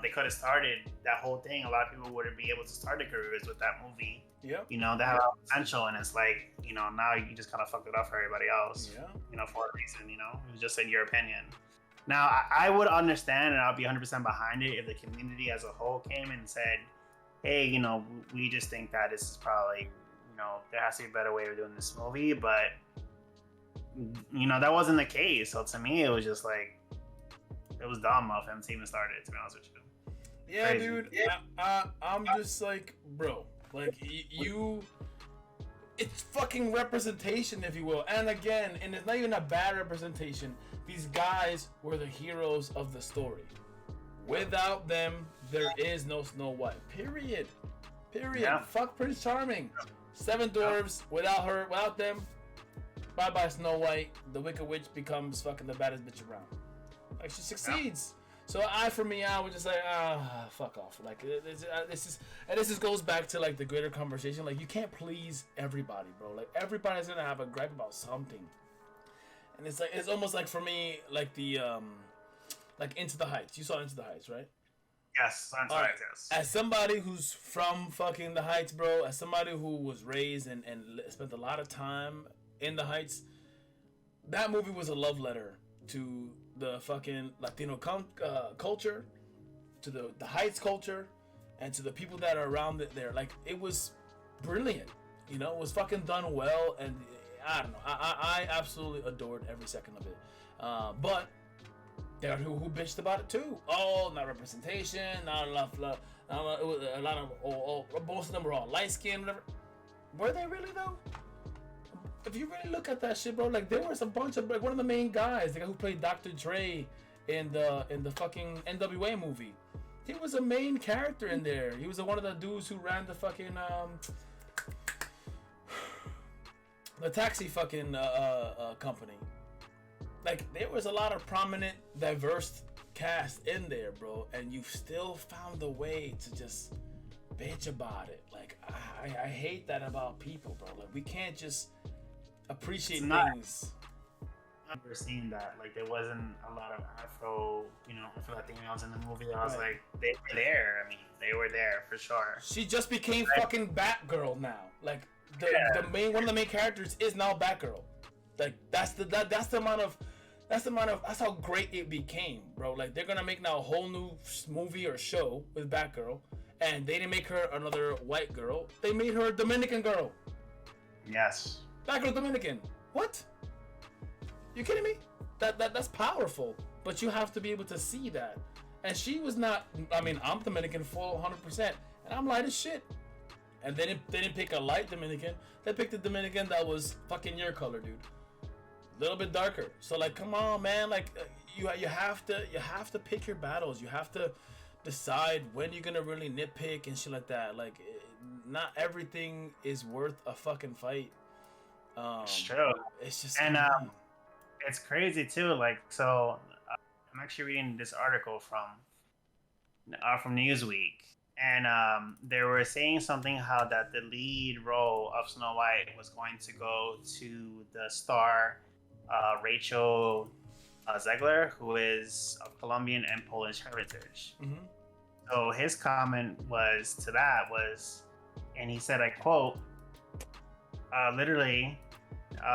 they could have started that whole thing. A lot of people wouldn't be able to start their careers with that movie. Yeah. They have potential, and it's like, now you just kind of fucked it up for everybody else. Yeah. For a reason. It was just in your opinion. Now, I would understand, and I'll be 100% behind it if the community as a whole came and said, hey, we just think that this is probably, there has to be a better way of doing this movie. But, that wasn't the case. So to me, it was just like, it was dumb of him to even start it, to be honest with you. Yeah, Crazy. dude. I'm just like, bro, like it's fucking representation, if you will. And again, and it's not even a bad representation. These guys were the heroes of the story. Without them, there is no Snow White. Period. Yeah. Fuck Prince Charming. 7 dwarves. Without them, bye bye Snow White. The Wicked Witch becomes fucking the baddest bitch around. Like, she succeeds. Yeah. So I was just like, fuck off. Like, this goes back to like the greater conversation. Like, you can't please everybody, bro. Like, everybody's gonna have a gripe about something. And it's almost like, for me, like the like Into the Heights. You saw Into the Heights, right? Yes, Into the Heights, yes. As somebody who's from fucking the Heights, bro, as somebody who was raised and spent a lot of time in the Heights, that movie was a love letter to the fucking Latino culture, to the Heights culture, and to the people that are around it there. Like, it was brilliant. It was fucking done well, and I don't know. I absolutely adored every second of it. But there are who bitched about it too. Oh, not representation, not enough. It was a lot of. Most of them were all light skinned, whatever. Were they really though? If you really look at that shit, bro, like, there was a bunch of, like, one of the main guys, the guy who played Dr. Dre in the fucking NWA movie. He was a main character in there. He was one of the dudes who ran the fucking the taxi fucking company. Like, there was a lot of prominent, diverse cast in there, bro, and you still found a way to just bitch about it. Like, I hate that about people, bro. Like, we can't just appreciate things. I've never seen that. Like, there wasn't a lot of Afro Latinos in the movie. I was like, they were there. I mean, they were there for sure. She just became fucking Batgirl now. Like, one of the main characters is now Batgirl. Like, that's how great it became, bro. Like, they're gonna make now a whole new movie or show with Batgirl, and they didn't make her another white girl. They made her a Dominican girl. Yes. Batgirl Dominican. What? You kidding me? That's powerful. But you have to be able to see that. And she was not. I mean, I'm Dominican full 100%, and I'm light as shit. And they didn't pick a light Dominican. They picked a Dominican that was fucking your color, dude. A little bit darker. So, like, come on, man. Like, you have to pick your battles. You have to decide when you're gonna really nitpick and shit like that. Like, not everything is worth a fucking fight. It's true. It's just, and it's crazy too. Like, so I'm actually reading this article from Newsweek, and they were saying something how that the lead role of Snow White was going to go to the star Rachel Zegler, who is of Colombian and Polish heritage. Mm-hmm. So his comment was, and he said, I quote, literally,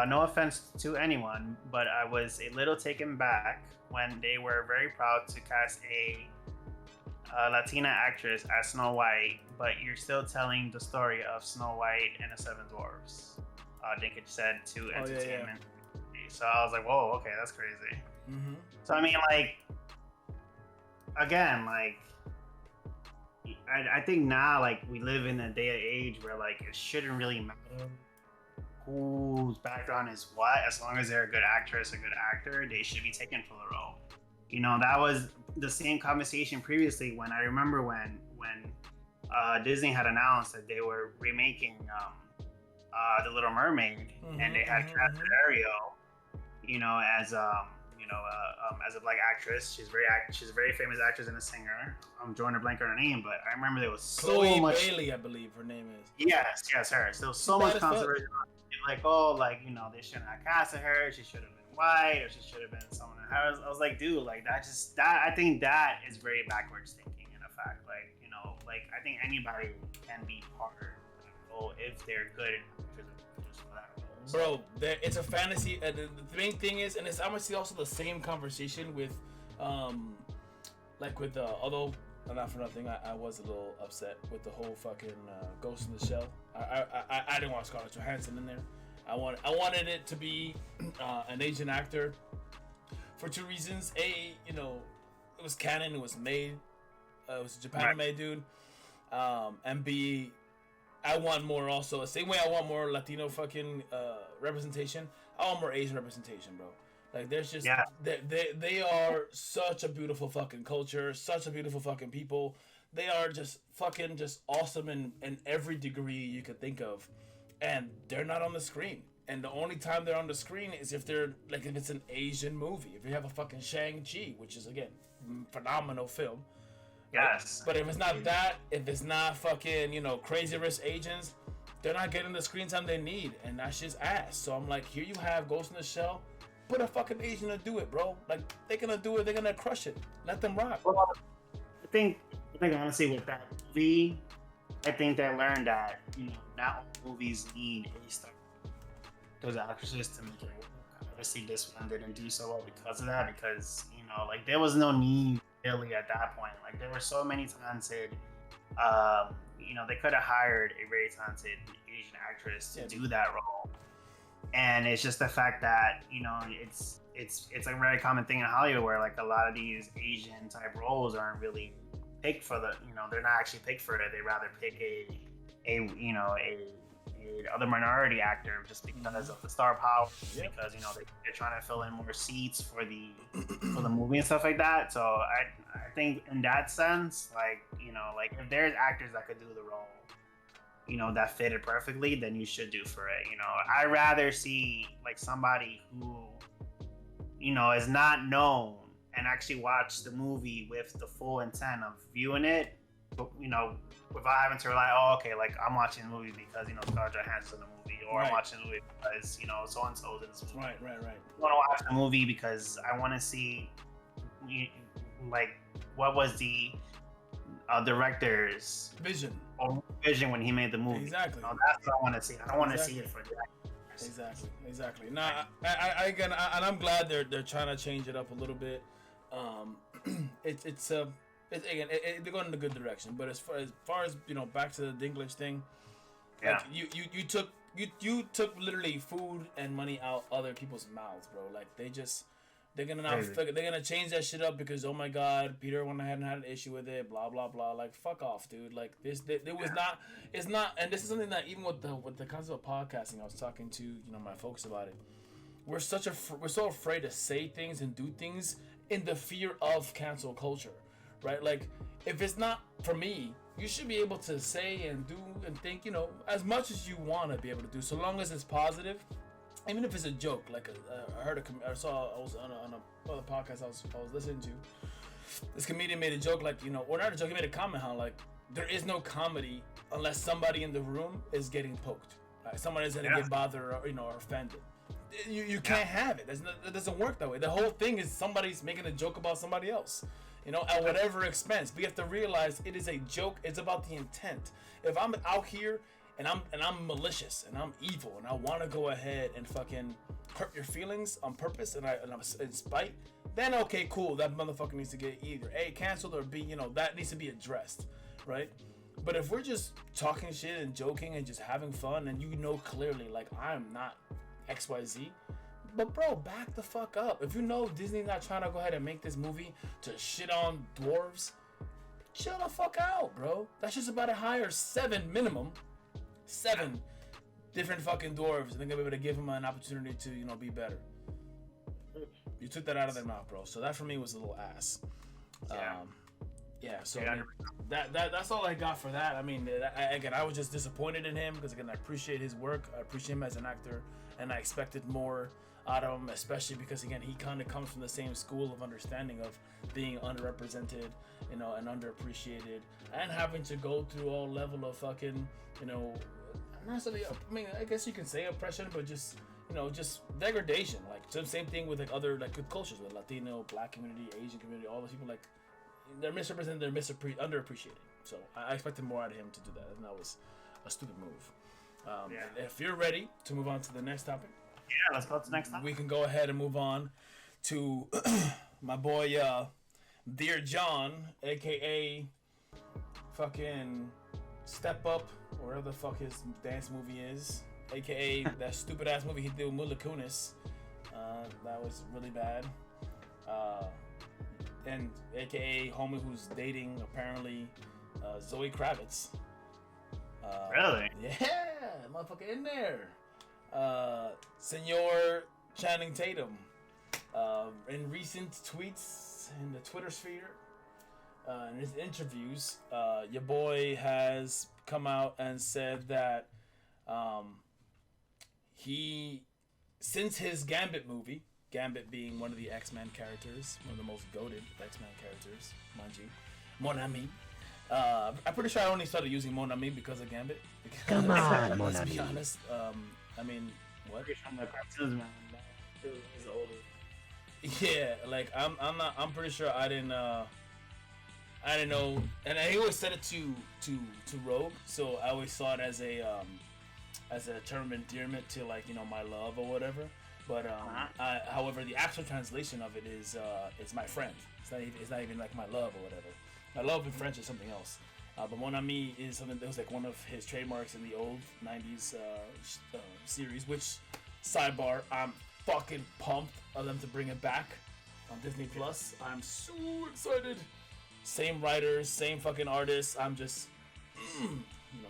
no offense to anyone, but I was a little taken back when they were very proud to cast a Latina actress as Snow White, but you're still telling the story of Snow White and the Seven Dwarfs. Dinkling said to Entertainment. Yeah. So I was like, whoa, okay, that's crazy. Mm-hmm. So I mean, like, again, like, I think now, like, we live in a day and age where, like, it shouldn't really matter whose background is what. As long as they're a good actress, a good actor, they should be taken for the role. That was the same conversation previously when I remember when Disney had announced that they were remaking The Little Mermaid, mm-hmm, and they had casted Ariel, as as a black actress. She's a very famous actress and a singer. I'm drawing a blank on her name, but I remember there was so much. Bailey, I believe her name is. Yes, her. There was so much controversy. Like, they shouldn't have casted her. She should have been white, or she should have been someone. I was like, dude, like, I think that is very backwards thinking. fact. Like, you know, like I think anybody can be part of that role if they're good actors for that role. Bro, it's a fantasy. The main thing is, and it's honestly also the same conversation with, like with although not for nothing, I was a little upset with the whole fucking Ghost in the Shell. I didn't want Scarlett Johansson in there. I wanted it to be an Asian actor for two reasons. A, you know, it was canon. It was made. It was a Japan-made dude. And B, I want more also. The same way I want more Latino fucking representation, I want more Asian representation, bro. Like, there's just they are such a beautiful fucking culture, such a beautiful fucking people. They are just fucking just awesome in every degree you could think of, and they're not on the screen. And the only time they're on the screen is if they're like if it's an Asian movie. If you have a fucking Shang-Chi, which is again phenomenal film. Yes. But if it's not that, if it's not fucking, you know, Crazy Rich Asians, they're not getting the screen time they need, and that's just ass. So I'm like, here you have Ghost in the Shell. Put a fucking Asian to do it, bro. Like, they're gonna do it. They're gonna crush it. Let them rock. Well, I think honestly with that movie, I think they learned that, you know, not all movies need a star. Those actresses to make it work. Obviously, this one didn't do so well because of that. Because, you know, like, there was no need really at that point. Like, there were so many talented. You know, they could have hired a very talented Asian actress to do that role. And it's just the fact that, you know, it's a very common thing in Hollywood where, like, a lot of these Asian type roles aren't really picked for the, you know, they're not actually picked for it. They rather pick a other minority actor just because of the star power, because, you know, they're trying to fill in more seats for the movie and stuff like that. So I think in that sense, like, you know, like if there's actors that could do the role, you know, that fit it perfectly, then you should do for it. You know, I'd rather see like somebody who, you know, is not known and actually watch the movie with the full intent of viewing it, but, you know, without having to rely, oh, okay, like I'm watching the movie because, you know, Scarlett Johansson's in the movie, or I'm watching the movie because, you know, so and so's in this movie. Right. I want to watch the movie because I want to see, like, what was the director's vision when he made the movie. Exactly. You know, that's what I want to see. I don't want to see it for that. Exactly. No, and I'm glad they're trying to change it up a little bit. They're going in a good direction. But as far as you know, back to the Dinklage thing, like you took literally food and money out other people's mouths, bro. Like they're gonna change that shit up because, oh my god, Peter went ahead and had an issue with it, blah blah blah. Like, fuck off, dude. Like it's not, and this is something that even with the concept of podcasting, I was talking to, you know, my folks about it. We're so afraid to say things and do things in the fear of cancel culture, right? Like, if it's not for me, you should be able to say and do and think, you know, as much as you want to be able to do, so long as it's positive. Even if it's a joke, like I was on a podcast I was listening to. This comedian made a joke, like, you know, or not a joke. He made a comment how, like, there is no comedy unless somebody in the room is getting poked. Right? Someone is gonna get bothered or, you know, or offended. You can't have it. It doesn't work that way. The whole thing is somebody's making a joke about somebody else, you know, at whatever expense. We have to realize it is a joke. It's about the intent. If I'm out here and I'm malicious and I'm evil and I want to go ahead and fucking hurt your feelings on purpose and I'm in spite, then okay, cool, that motherfucker needs to get either A, canceled, or B, you know, that needs to be addressed, right? But if we're just talking shit and joking and just having fun, and you know clearly, like, I'm not XYZ, but bro, back the fuck up. If you know Disney's not trying to go ahead and make this movie to shit on dwarves, chill the fuck out, bro. That's just about to hire 7 different fucking dwarves, and they're gonna be able to give them an opportunity to, you know, be better. You took that out of their mouth, bro. So that for me was a little ass. So I mean, that's all I got for that. I mean, again, I was just disappointed in him because, again, I appreciate his work. I appreciate him as an actor, and I expected more out of him, especially because, again, he kind of comes from the same school of understanding of being underrepresented, you know, and underappreciated, and having to go through all level of fucking, you know, not necessarily, I mean, I guess you can say oppression, but just, you know, just degradation. Like, same thing with, like, other, like, good cultures, with Latino, Black community, Asian community, all those people, like, they're misrepresented, they're underappreciated. So I expected more out of him to do that, and that was a stupid move. If you're ready to move on to the next topic, let's go to the next topic. We can go ahead and move on to my boy, Dear John, aka fucking Step Up, or whatever the fuck his dance movie is, aka that stupid ass movie he did with Mila Kunis. That was really bad. And aka homie who's dating apparently Zoe Kravitz. Really? Yeah, motherfucker in there. Senor Channing Tatum. In recent tweets in the Twitter sphere, in his interviews, your boy has come out and said that he, since his Gambit movie, Gambit being one of the X-Men characters, one of the most goated X-Men characters, mind you, Mon Ami. I'm pretty sure I only started using Mon Ami because of Gambit. Come on, Mon Let's Ami. be honest. I mean, what? From the cartoons, man. It was older. Yeah, like I'm pretty sure I didn't know, and I always said it to Rogue, so I always saw it as a term of endearment to, like, you know, my love or whatever. But however, the actual translation of it is it's my friend. It's not even like my love or whatever. My love in French is something else. But Mon Ami is something that was like one of his trademarks in the old '90s series. Which, sidebar, I'm fucking pumped of them to bring it back on Disney Plus. I'm so excited. Same writers, same fucking artists. I'm just,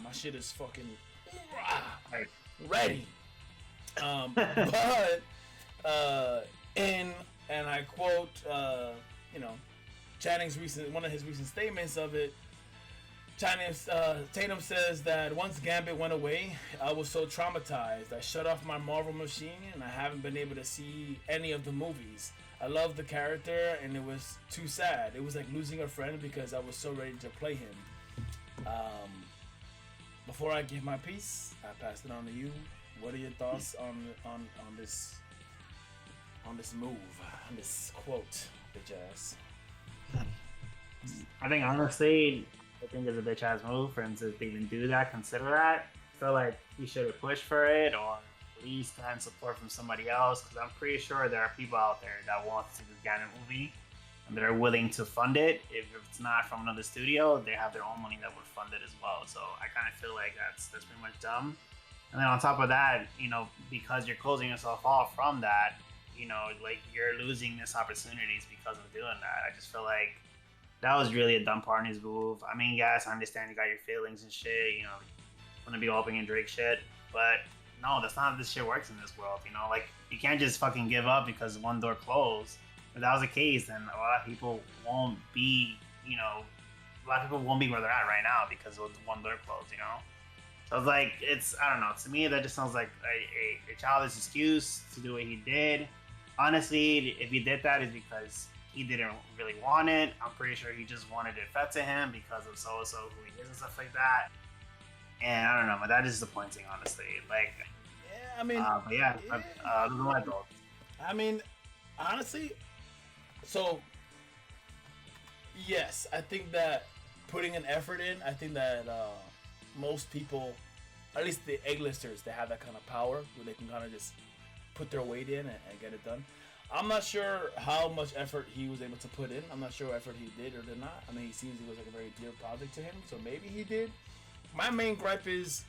my shit is fucking ready. But and I quote, Channing's one of his recent statements of it. Tatum says that once Gambit went away, I was so traumatized. I shut off my Marvel machine and I haven't been able to see any of the movies. I love the character and it was too sad. It was like losing a friend because I was so ready to play him. Before I give my piece, I pass it on to you. What are your thoughts on this move, on this quote, bitch ass? I think honestly, it's a bitch ass move for him to even do that, consider that. I feel like he should have pushed for it, or at least gotten support from somebody else, because I'm pretty sure there are people out there that want to see this Gambit movie and that are willing to fund it. If it's not from another studio, they have their own money that would fund it as well. So I kind of feel like that's pretty much dumb. And then on top of that, because you're closing yourself off from that, like you're losing missed opportunities because of doing that. I just feel like that was really a dumb part in his move. I mean, yes, I understand you got your feelings and shit, want to be open and Drake shit, but no, that's not how this shit works in this world, like you can't just fucking give up because one door closed. If that was the case, then a lot of people won't be, where they're at right now because of one door closed, So it's like, I don't know, to me that just sounds like a childish excuse to do what he did. Honestly, if he did that, it's because he didn't really want it. I'm pretty sure he just wanted it fed to him because of so-and-so who he is and stuff like that. And I don't know, but that is disappointing, honestly. Like, yeah, I mean, those are my thoughts. I mean, honestly, so yes, I think that putting an effort in, I think that most people, at least the A-listers, they have that kind of power where they can kind of just put their weight in and get it done. I'm not sure how much effort he was able to put in. I'm not sure what effort he did or did not. I mean, he seems it was like a very dear project to him, so maybe he did. My main gripe is,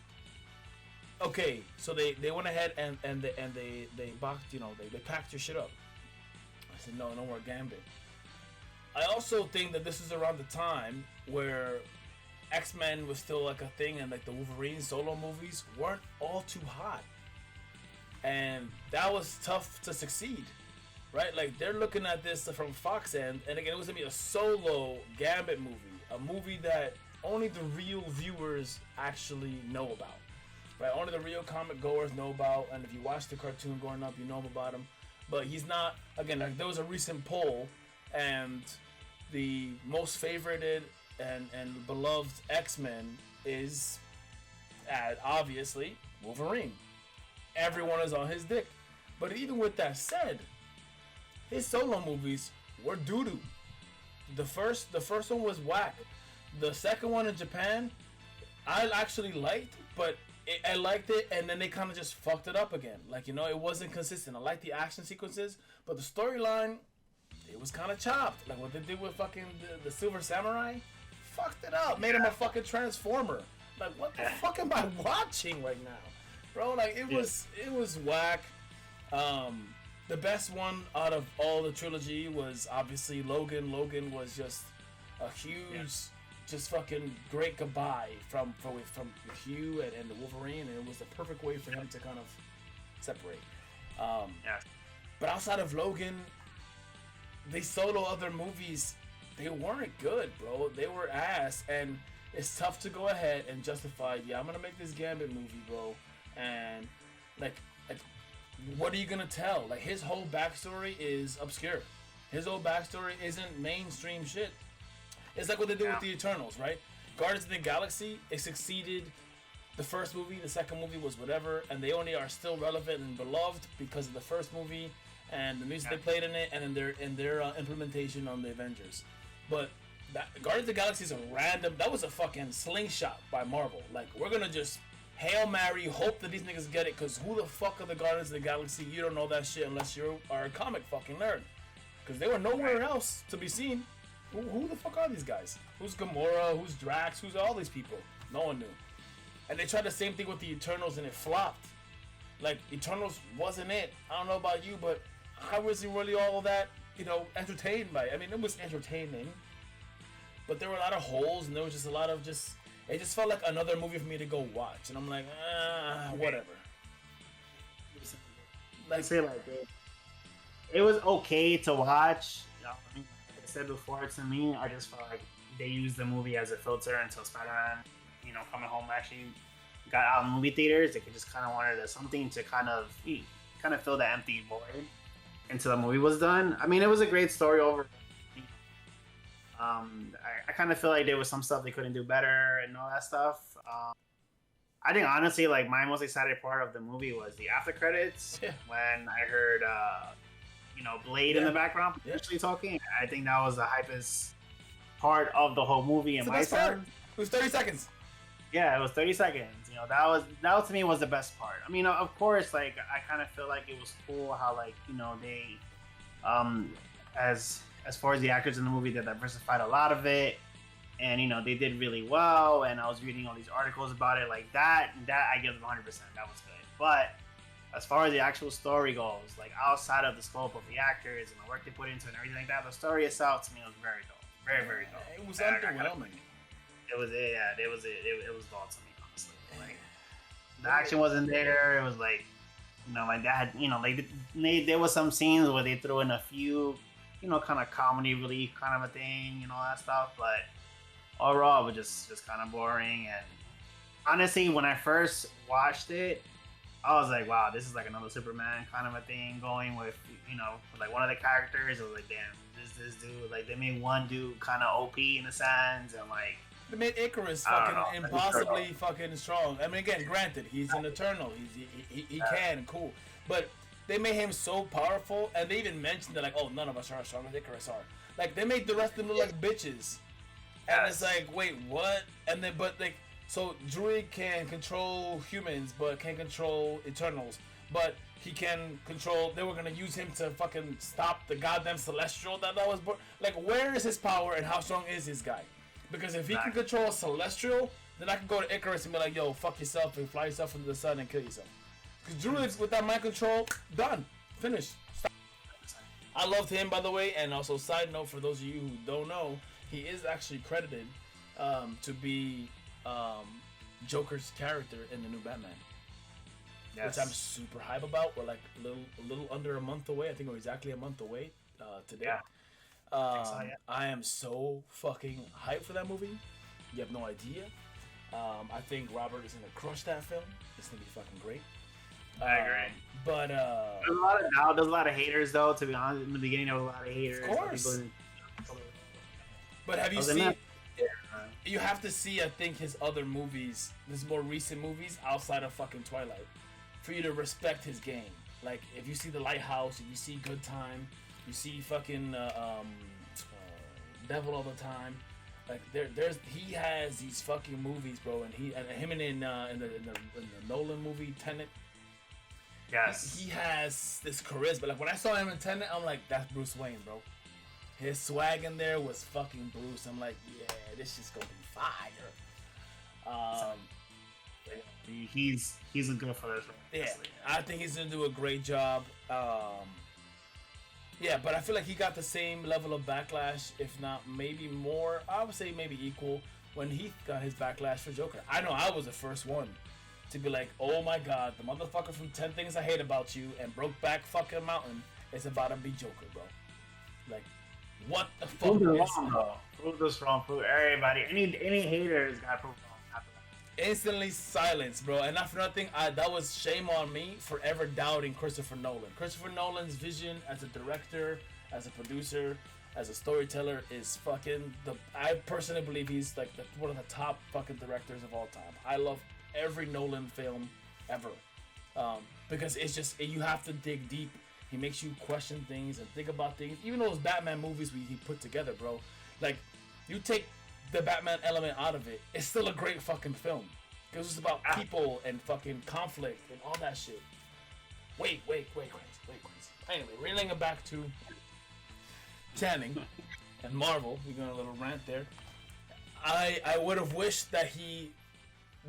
okay, so they went ahead and they boxed, they packed your shit up. I said no more Gambit. I also think that this is around the time where X-Men was still like a thing, and like the Wolverine solo movies weren't all too hot, and that was tough to succeed. Right, like they're looking at this from Fox end, and again, it was gonna be a solo Gambit movie, a movie that only the real viewers actually know about, right? Only the real comic goers know about, and if you watch the cartoon growing up, you know about him. But he's not. Again, like there was a recent poll, and the most favorited and beloved X-Men is, obviously, Wolverine. Everyone is on his dick. But even with that said, his solo movies were doo-doo. the first one was whack. The second one in Japan, I actually liked, but I liked it, and then they kind of just fucked it up again. Like, you know, it wasn't consistent. I liked the action sequences, but the storyline, it was kind of chopped. Like what they did with fucking the Silver Samurai, fucked it up. Made him a fucking transformer. Like, what the fuck am I watching right now, bro? Like, it was whack. The best one out of all the trilogy was obviously Logan. Logan was just a huge, just fucking great goodbye from Hugh and the Wolverine, and it was the perfect way for him to kind of separate. But outside of Logan, they solo other movies, they weren't good, bro. They were ass, and it's tough to go ahead and justify, I'm gonna make this Gambit movie, bro, and like what are you gonna tell? Like, his whole backstory is obscure. His whole backstory isn't mainstream shit. It's like what they did with the Eternals, right? Guardians of the Galaxy, it succeeded. The first movie, the second movie was whatever, and they only are still relevant and beloved because of the first movie and the music they played in it, and in their implementation on the Avengers. But Guardians of the Galaxy is that was a fucking slingshot by Marvel. Like, we're gonna just Hail Mary, hope that these niggas get it, because who the fuck are the Guardians of the Galaxy? You don't know that shit unless you are a comic fucking nerd. Because they were nowhere else to be seen. Who the fuck are these guys? Who's Gamora? Who's Drax? Who's all these people? No one knew. And they tried the same thing with the Eternals, and it flopped. Like, Eternals wasn't it. I don't know about you, but I wasn't really all that, entertained by it. I mean, it was entertaining, but there were a lot of holes, and there was just a lot of it just felt like another movie for me to go watch, and I'm like, whatever. Like, it was okay to watch. Like I said before, to me, I just felt like they used the movie as a filter until Spider-Man, coming home actually got out in movie theaters. They could just kind of wanted something to kind of fill the empty void until the movie was done. I mean, it was a great story overall. I kind of feel like there was some stuff they couldn't do better and all that stuff. I think honestly, like, my most excited part of the movie was the after credits when I heard, Blade in the background actually talking. I think that was the hypest part of the whole movie in my sense. It was 30 seconds. Yeah, it was 30 seconds. That to me was the best part. I mean, of course, like, I kind of feel like it was cool how, like, they, as far as the actors in the movie, they diversified a lot of it, and they did really well. And I was reading all these articles about it, like that I give them 100%. That was good. But as far as the actual story goes, like, outside of the scope of the actors and the work they put into it and everything like that, the story itself to me was very dull, very very dull. It was underwhelming. It was dull to me, honestly. Like, the action wasn't there. It was like, my dad, like, there was some scenes where they threw in a few, kind of comedy relief kind of a thing, all that stuff. But overall, it was just kind of boring. And honestly, when I first watched it, I was like, wow, this is like another Superman kind of a thing going with, like one of the characters. I was like, damn, this dude, like, they made one dude kind of OP in a sense, and like, they made Icarus fucking impossibly fucking strong. I mean, again, granted, he's an Eternal. He can, cool. But they made him so powerful, and they even mentioned that, like, oh, none of us are as strong as Icarus are. Like, they made the rest of them look like bitches. And it's like, wait, what? And then, but, like, so Druid can control humans, but can't control Eternals. But he can control, they were going to use him to fucking stop the goddamn Celestial that was born. Like, where is his power, and how strong is this guy? Because if he can control a Celestial, then I can go to Icarus and be like, yo, fuck yourself and fly yourself into the sun and kill yourself. Because Druids, with that mind control, done. Finished. Stop. I loved him, by the way, and also, side note, for those of you who don't know, he is actually credited to be Joker's character in the new Batman. Yes. Which I'm super hype about. We're like a little under a month away. I think we're exactly a month away today. Yeah. I am so fucking hyped for that movie. You have no idea. I think Robert is gonna crush that film. It's gonna be fucking great. I agree. But there's a lot of haters, though. To be honest, in the beginning there was a lot of haters. Of course. But have you seen? You have to see, I think, his other movies, his more recent movies outside of fucking Twilight, for you to respect his game. Like, if you see The Lighthouse, if you see Good Time, you see fucking devil all the time. Like he has these fucking movies, bro, and him in the Nolan movie Tenet. Yes. He has this charisma. Like when I saw him in Tenet, I'm like, that's Bruce Wayne, bro. His swag in there was fucking Bruce. I'm like, yeah, this shit's gonna be fire. He's a good for this. Yeah, I think he's gonna do a great job. Yeah, but I feel like he got the same level of backlash, if not maybe more. I would say maybe equal when he got his backlash for Joker. I know I was the first one to be like, oh my god, the motherfucker from 10 Things I Hate About You and Brokeback fucking Mountain is about to be Joker, bro. Like, what the fuck Prove is wrong, bro. Prove this wrong. Prove everybody. Any haters got proof wrong. Instantly silence, bro. And not for nothing, that was shame on me for ever doubting Christopher Nolan. Christopher Nolan's vision as a director, as a producer, as a storyteller is fucking I personally believe he's like one of the top fucking directors of all time. I love every Nolan film ever, because it's just, you have to dig deep. He makes you question things and think about things. Even those Batman movies he put together, bro. Like, you take the Batman element out of it, it's still a great fucking film. Because it's about people and fucking conflict and all that shit. Wait. Anyway, reeling it back to Channing and Marvel. We're going a little rant there. I would have wished that he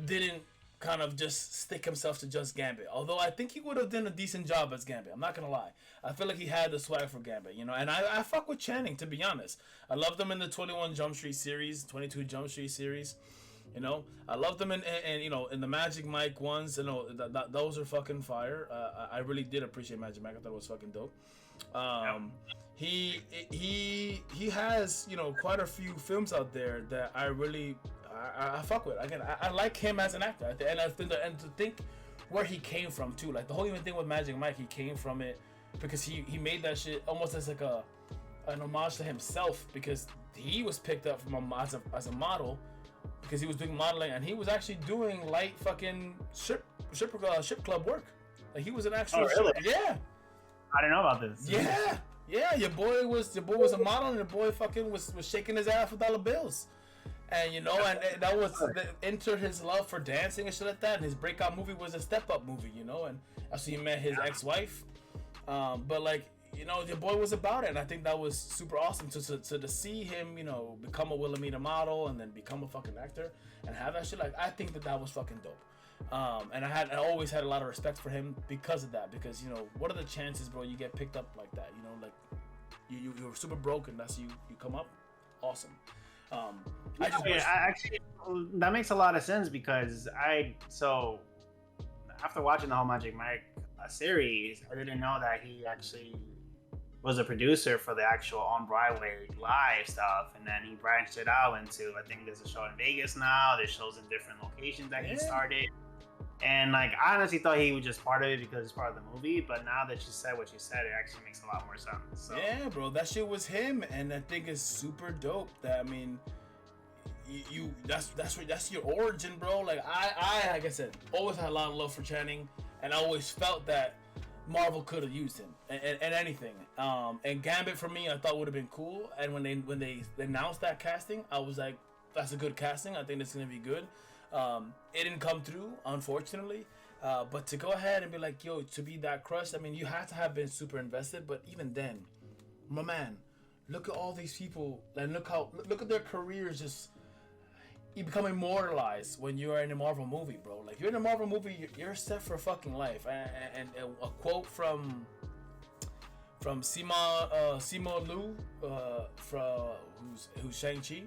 didn't kind of just stick himself to just Gambit. Although I think he would have done a decent job as Gambit. I'm not gonna lie. I feel like he had the swag for Gambit, you know. And I fuck with Channing, to be honest. I loved him in the 21 Jump Street series, 22 Jump Street series. You know, I loved them in you know, in the Magic Mike ones. You know, those are fucking fire. I really did appreciate Magic Mike. I thought it was fucking dope. He has, you know, quite a few films out there that I really I fuck with. Again, I like him as an actor, and to think where he came from too. Like the whole even thing with Magic Mike, he came from it because he made that shit almost as like an homage to himself, because he was picked up from as a model. Because he was doing modeling, and he was actually doing light fucking ship club work. Like he was an actual. Oh, really? Yeah. I didn't know about this. Yeah. Your boy was a model, and the boy fucking was shaking his ass with dollar bills, and you know, and that was entered his love for dancing and shit like that. And his breakout movie was a Step Up movie, you know, and that's when he met his ex-wife. But like, you know, the boy was about it, and I think that was super awesome to see him, you know, become a Wilhelmina model and then become a fucking actor and have that shit. Like, I think that was fucking dope. And I always had a lot of respect for him because of that. Because, you know, what are the chances, bro, you get picked up like that? You know, like you're super broke and that's you come up, awesome. Actually, that makes a lot of sense because after watching the whole Magic Mike series, I didn't know that he actually was a producer for the actual On Broadway live stuff, and then he branched it out into, I think there's a show in Vegas now, there's shows in different locations that he started, and like I honestly thought he was just part of it because it's part of the movie, but now that you said what you said, it actually makes a lot more sense. So. Yeah, bro, that shit was him, and I think it's super dope. That, I mean, that's your origin, bro. Like I like I said, always had a lot of love for Channing, and I always felt that Marvel could have used him and anything. And Gambit for me, I thought would have been cool. And when they announced that casting, I was like, that's a good casting. I think it's gonna be good. It didn't come through, unfortunately. But to go ahead and be like, yo, to be that crushed, I mean, you had to have been super invested. But even then, my man, look at all these people, and look at their careers just. You become immortalized when you're in a Marvel movie, bro. Like, you're in a Marvel movie, you're set for fucking life. And a quote from Simu Liu, who's Shang-Chi,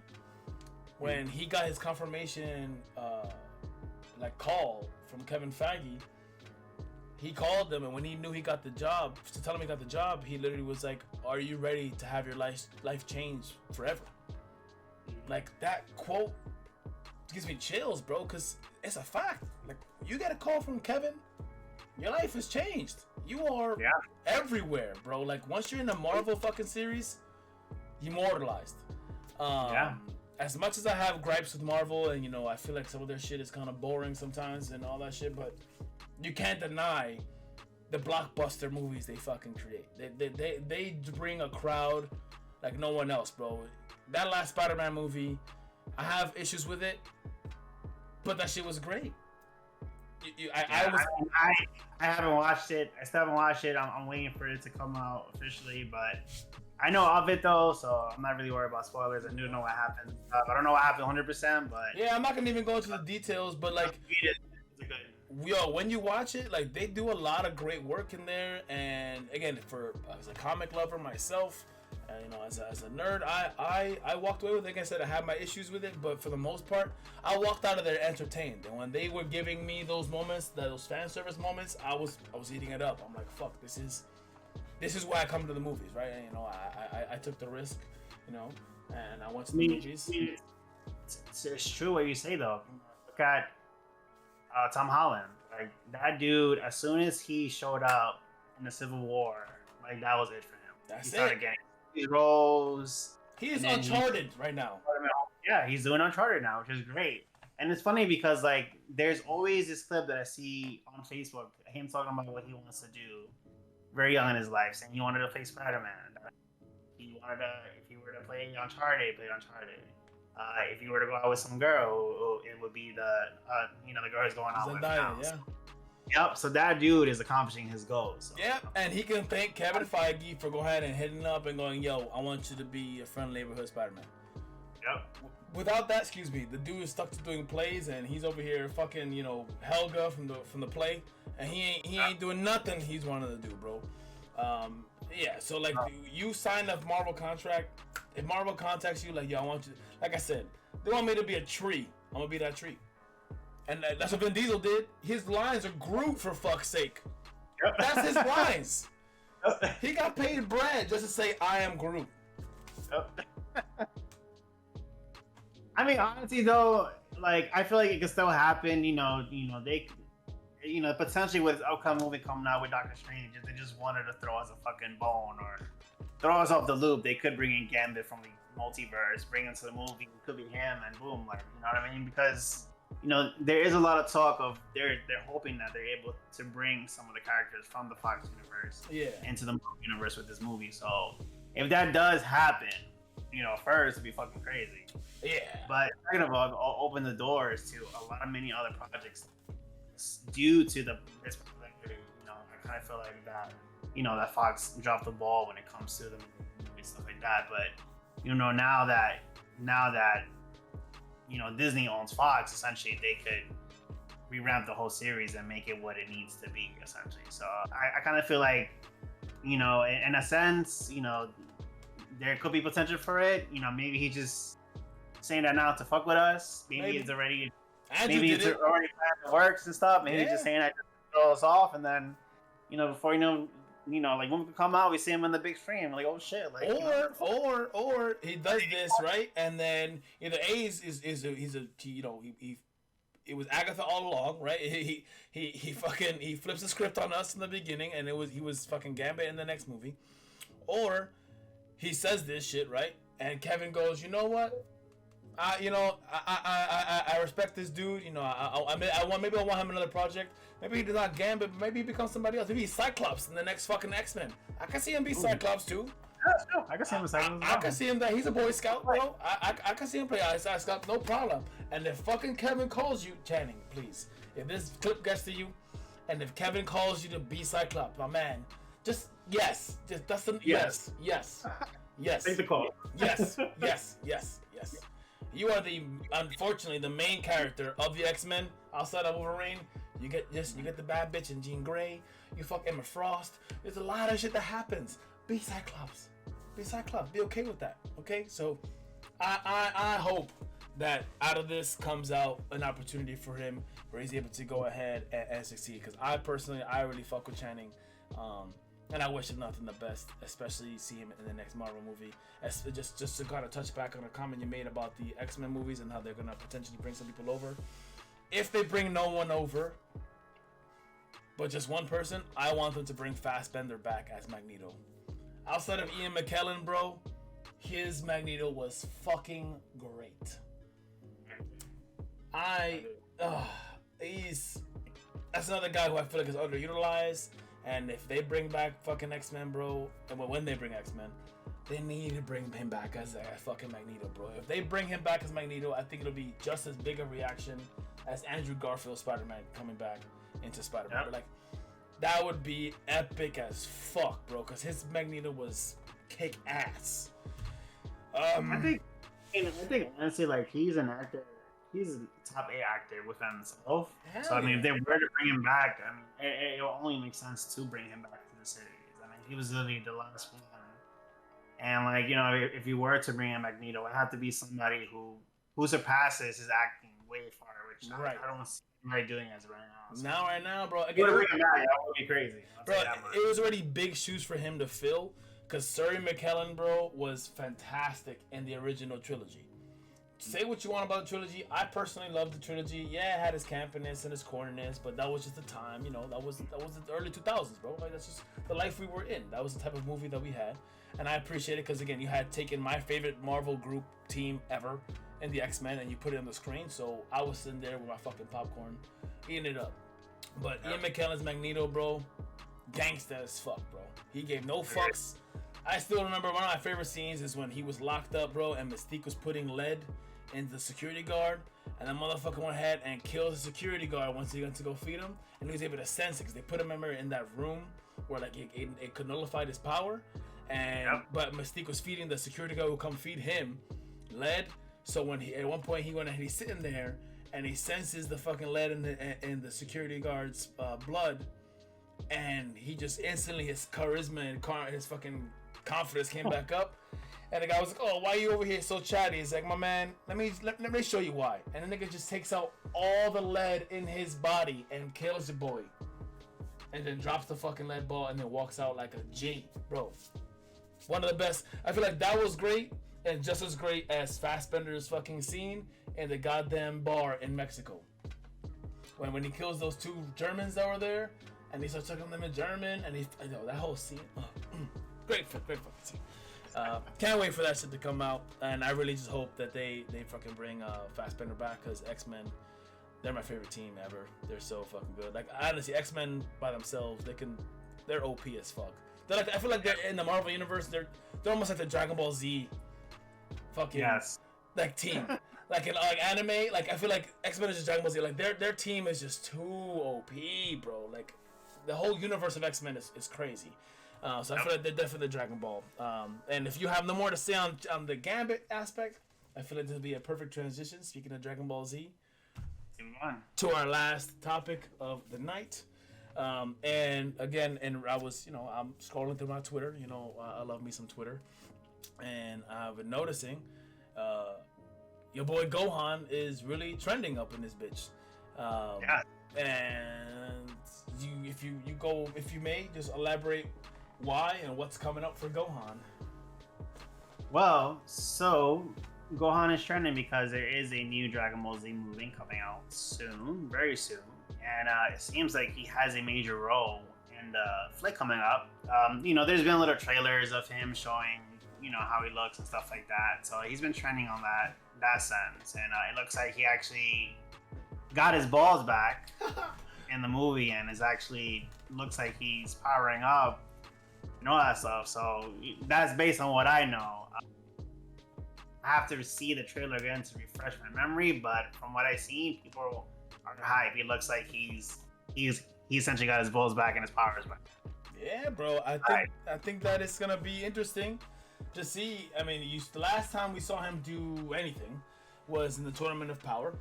when he got his confirmation call from Kevin Feige, he called them, and when he knew he got the job, to tell him he got the job, he literally was like, "Are you ready to have your life change forever?" Like, that quote gives me chills, bro, because it's a fact. Like, you get a call from Kevin, your life has changed. You are everywhere, bro. Like, once you're in the Marvel fucking series, immortalized. As much as I have gripes with Marvel, and, you know, I feel like some of their shit is kind of boring sometimes and all that shit, but you can't deny the blockbuster movies they fucking create. They bring a crowd like no one else, bro. that last Spider-Man movie, I have issues with it, but that shit was great. I haven't watched it. I still haven't watched it. I'm waiting for it to come out officially, but I know of it though, so I'm not really worried about spoilers. I do know what happened. I don't know what happened 100%, but yeah, I'm not gonna even go into the details, but like, yo, when you watch it, like they do a lot of great work in there, and again, for as a comic lover myself, you know, as a nerd, I walked away with it. Like I said, I had my issues with it, but for the most part, I walked out of there entertained. And when they were giving me those moments, those fan service moments, I was eating it up. I'm like, fuck, this is why I come to the movies, right? And, you know, I took the risk, you know, and I went to the movies. It's true what you say though. Look at Tom Holland. Like that dude, as soon as he showed up in the Civil War, like that was it for him. That's he started getting these roles. He is Uncharted right now. Yeah, he's doing Uncharted now, which is great. And it's funny because like there's always this clip that I see on Facebook, him talking about what he wants to do very young in his life, saying he wanted to play Spider-Man. He wanted to, if he were to play Uncharted, play Uncharted. If you were to go out with some girl, it would be the girl he's going out with now. Yeah. Yep. So that dude is accomplishing his goals. So. Yep. And he can thank Kevin Feige for going ahead and hitting up and going, "Yo, I want you to be a friend neighborhood Spider-Man." Yep. Without that, the dude is stuck to doing plays, and he's over here fucking, you know, Helga from the play, and he ain't doing nothing he's wanted to do, bro. Yeah. So like, you signed a Marvel contract. If Marvel contacts you, like, yo, I want you. Like I said, they want me to be a tree. I'm gonna be that tree. And that's what Vin Diesel did. His lines are Groot, for fuck's sake. Yep. That's his lines. Yep. He got paid bread just to say, I am Groot. Yep. I mean, honestly, though, like, I feel like it could still happen. Potentially with this upcoming movie coming out with Doctor Strange, if they just wanted to throw us a fucking bone or throw us off the loop, they could bring in Gambit from the multiverse, bring him to the movie. It could be him, and boom, like, you know what I mean? Because there is a lot of talk of they're hoping that they're able to bring some of the characters from the Fox universe into the Marvel universe with this movie. So if that does happen, first it'd be fucking crazy. Yeah. But second of all, open the doors to a lot of many other projects due to this. I kind of feel like that. That Fox dropped the ball when it comes to the movie stuff like that. But now that Disney owns Fox, essentially they could revamp the whole series and make it what it needs to be, essentially. So I kind of feel like, in a sense, there could be potential for it. Maybe he just saying that now to fuck with us. Maybe it's already already planned the works and stuff. Maybe he's just saying that to throw us off, and then before like when we come out, we see him in the big screen. Like, oh shit! Like, or he does this right, and then either it was Agatha all along, right? He flips the script on us in the beginning, and he was fucking Gambit in the next movie, or he says this shit right, and Kevin goes, you know what? I respect this dude. Maybe I want him in another project. Maybe he's not Gambit, but maybe he becomes somebody else. Maybe he's Cyclops in the next fucking X-Men. I can see him be Cyclops too. Yeah, I can see him as Cyclops. I can see him that he's a Boy Scout, bro. I can see him play Cyclops, no problem. And if fucking Kevin calls you, Channing, please, if this clip gets to you, and if Kevin calls you to be Cyclops, my man, yes. Take the call. Yes. You are unfortunately the main character of the X-Men outside of Wolverine. You get the bad bitch in Jean Grey. You fuck Emma Frost. There's a lot of shit that happens. Be Cyclops. Be okay with that. Okay, so I hope that out of this comes out an opportunity for him where he's able to go ahead and succeed. Because I really fuck with Channing. And I wish him nothing the best, especially see him in the next Marvel movie. Just to kind of touch back on a comment you made about the X-Men movies and how they're going to potentially bring some people over. If they bring no one over, but just one person, I want them to bring Fassbender back as Magneto. Outside of Ian McKellen, bro, his Magneto was fucking great. That's another guy who I feel like is underutilized. And if they bring back fucking X-Men, bro, and when they bring X-Men, They need to bring him back as a fucking Magneto, bro. If they bring him back as Magneto, I think it'll be just as big a reaction as Andrew Garfield's Spider-Man coming back into Spider-Man. Yep. Like, that would be epic as fuck, bro, because his Magneto was kick ass. I think honestly, like, he's an actor. He's a top 8 actor within himself. Hell So I mean, yeah. if they were to bring him back, I mean, it will only make sense to bring him back to the series. I mean, he was literally the last one. And like, you know, if you were to bring in Magneto, it had to be somebody who surpasses his acting way far, which Right. I don't see anybody doing as of right now. So Right now, bro. if you Again, were to bring him back, that would be crazy. I'll bro, tell you that much. it was already big shoes for him to fill, because Suri McKellen, bro, was fantastic in the original trilogy. Say what you want about the trilogy. I personally love the trilogy. Yeah, it had its campiness and its corniness, but that was just the time, you know. That was the early 2000s, bro. Like, that's just the life we were in. That was the type of movie that we had, and I appreciate it because, again, you had taken my favorite Marvel group team ever in the X-Men and you put it on the screen. So I was sitting there with my fucking popcorn, eating it up. But Ian McKellen's Magneto, bro, gangsta as fuck, bro. He gave no fucks. I still remember one of my favorite scenes is when he was locked up, bro, and Mystique was putting lead in the security guard, and the motherfucker went ahead and killed the security guard once he went to go feed him, and he was able to sense it because they put him in that room where like it could nullify his power, and but Mystique was feeding the security guard who come feed him lead. So when he at one point he went and he's sitting there and he senses the fucking lead in the security guard's blood, and he just instantly his charisma and his fucking confidence came back up. And the guy was like, "Oh, why are you over here so chatty?" He's like, "My man, let me show you why." And the nigga just takes out all the lead in his body and kills your boy. And then drops the fucking lead ball and then walks out like a G, bro. One of the best. I feel like that was great, and just as great as Fassbender's fucking scene in the goddamn bar in Mexico. When he kills those 2 Germans that were there, and he starts talking to them in German, and that whole scene, great fucking scene. Can't wait for that shit to come out, and I really just hope that they fucking bring Fassbender back, because X-Men, they're my favorite team ever. They're so fucking good. Like, honestly, X-Men by themselves, they're OP as fuck. They're like, I feel like they're in the Marvel universe. They're almost like the Dragon Ball Z, fucking like team. Like in like anime, like I feel like X-Men is just Dragon Ball Z. Like their team is just too OP, bro. Like the whole universe of X-Men is crazy. So I feel like they're definitely Dragon Ball. And if you have no more to say on the Gambit aspect, I feel like this would be a perfect transition. Speaking of Dragon Ball Z, to our last topic of the night. And again, I was, I'm scrolling through my Twitter. I love me some Twitter, and I've been noticing, your boy Gohan is really trending up in this bitch. And if you may, just elaborate why and what's coming up for Gohan. Well, so Gohan is trending because there is a new Dragon Ball Z movie coming out soon, very soon, and it seems like he has a major role in the flick coming up. There's been little trailers of him showing, how he looks and stuff like that. So he's been trending on that sense, and it looks like he actually got his balls back in the movie, and looks like he's powering up and all that stuff. So that's based on what I know. I have to see the trailer again to refresh my memory, but from what I see, people are hype. He looks like he essentially got his balls back and his powers back. Yeah, bro. I think that is gonna be interesting to see. I mean, the last time we saw him do anything was in the Tournament of Power.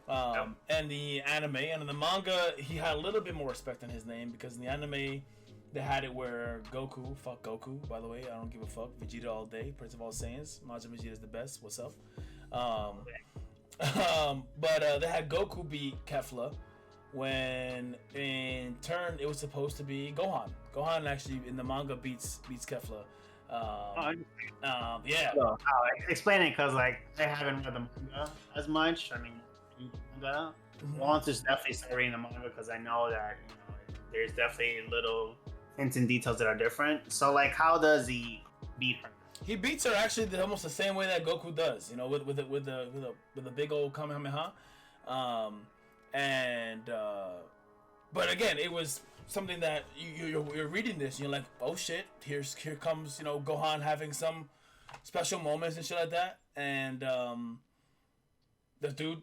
And the anime, and in the manga, he had a little bit more respect in his name, because in the anime, they had it where fuck Goku, by the way, I don't give a fuck, Vegeta all day, Prince of all Saiyans, Majin Vegeta is the best, what's up? But they had Goku beat Kefla, when in turn, it was supposed to be Gohan. Gohan actually, in the manga, beats Kefla. Yeah. So, explain it, because I haven't read the manga as much. I mean, manga. I want to definitely start reading the manga, because I know that there's definitely little hints and details that are different. So how does he beat her? He beats her actually almost the same way that Goku does, with the big old Kamehameha, but again, it was something that you're reading this and you're like, oh shit, here comes Gohan having some special moments and shit like that. And the dude,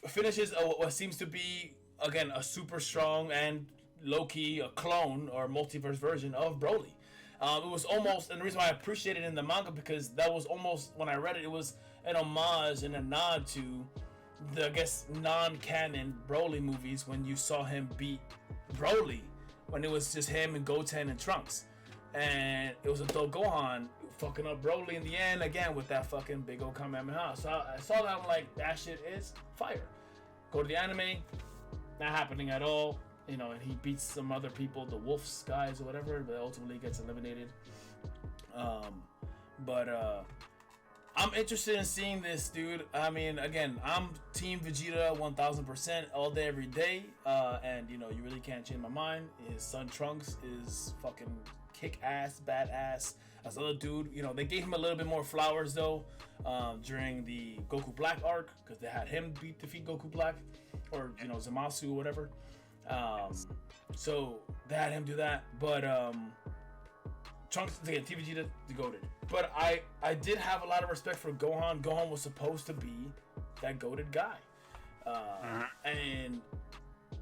finishes what seems to be again a super strong and low key a clone or multiverse version of Broly. It was almost, and the reason why I appreciate it in the manga because that was almost when I read it, it was an homage and a nod to the, I guess, non-canon Broly movies when you saw him beat Broly when it was just him and Goten and Trunks, and it was adult Gohan fucking up Broly in the end again with that fucking big old Kamehameha. So I saw that, I'm like, that shit is fire. Go to the anime, not happening at all. And he beats some other people, the Wolf's guys or whatever, but ultimately gets eliminated. But I'm interested in seeing this, dude. I mean, again, I'm Team Vegeta 1000% all day, every day. And, you really can't change my mind. His son Trunks is fucking kick-ass, badass. As other dude, they gave him a little bit more flowers, though, during the Goku Black arc, because they had him defeat Goku Black, or, Zamasu or whatever. So they had him do that, but Trunks again, Team Vegeta, degoated. But I did have a lot of respect for Gohan. Gohan was supposed to be that goated guy, and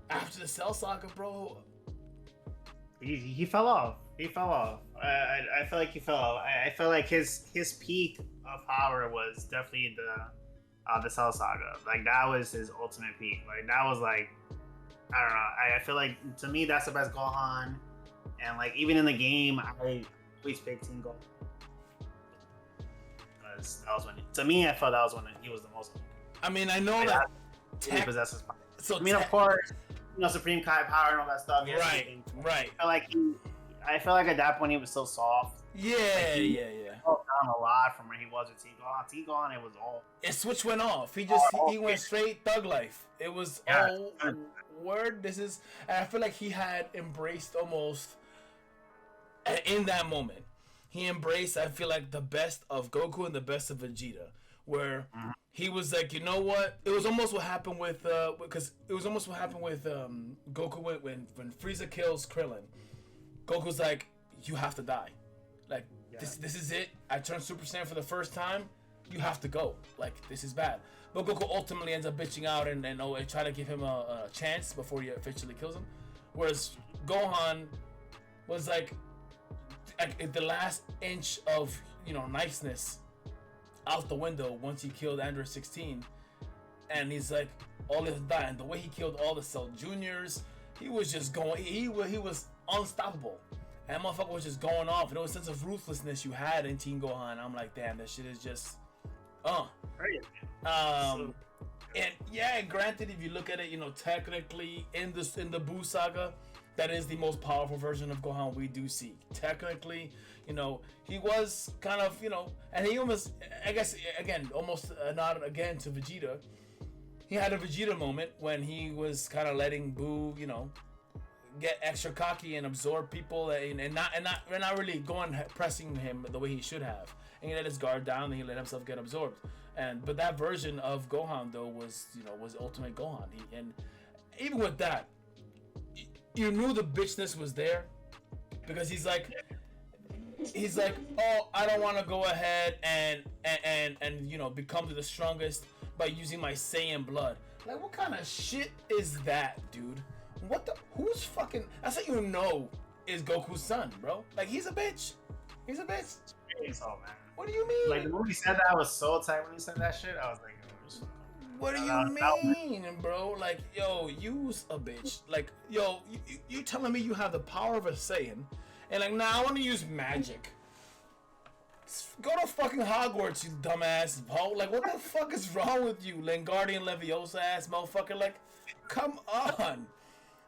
after the Cell Saga, bro, he fell off. He fell off. I feel like he fell off. I feel like his peak of power was definitely the Cell Saga. Like that was his ultimate peak. Like that was like. I don't know. I feel like to me that's the best Gohan, and like even in the game, I always picked Team Gohan. Because that was when to me I felt that was when he was the most. I mean, I know that he possesses power. So I mean, of course, Supreme Kai power and all that stuff. Right. I feel like at that point he was so soft. Yeah. Fell down a lot from where he was with Team Gohan. Team Gohan, it was all. His switch went off. He went straight thug life. It was all. Word, this is, and I feel like he had embraced almost in that moment. He embraced, I feel like, the best of Goku and the best of Vegeta, where he was like, you know what? It was almost what happened with Goku when Frieza kills Krillin. Goku's like, you have to die. Like this is it. I turned Super Saiyan for the first time. You have to go. Like this is bad. But Goku ultimately ends up bitching out and try to give him a chance before he officially kills him. Whereas Gohan was like the last inch of niceness out the window once he killed Android 16, and he's like, all he has to die. And the way he killed all the Cell Juniors, he was just going. He was unstoppable. And that motherfucker was just going off. And there was a sense of ruthlessness you had in Team Gohan. I'm like, damn, that shit is just. And yeah, granted, if you look at it, technically in the Buu saga, that is the most powerful version of Gohan we do see. Technically, he was kind of, and he almost, I guess, again, almost a nod again to Vegeta. He had a Vegeta moment when he was kind of letting Buu, get extra cocky and absorb people and not really pressing him the way he should have. And he let his guard down and he let himself get absorbed. But that version of Gohan though was ultimate Gohan. And even with that, you knew the bitchness was there because he's like, oh, I don't want to go ahead and become the strongest by using my Saiyan blood. Like, what kind of shit is that, dude? Who's fucking? That's how you know is Goku's son, bro. Like, he's a bitch. He's a bitch. So, man. What do you mean? Like, the movie he said that, I was so tight when he said that shit. I was like, oh, what do you mean, bro? Like, yo, you's a bitch. Like, yo, you telling me you have the power of a Saiyan, and like, nah, I want to use magic. Go to fucking Hogwarts, you dumbass. Like, what the fuck is wrong with you, Lingardian Leviosa ass motherfucker? Like, come on.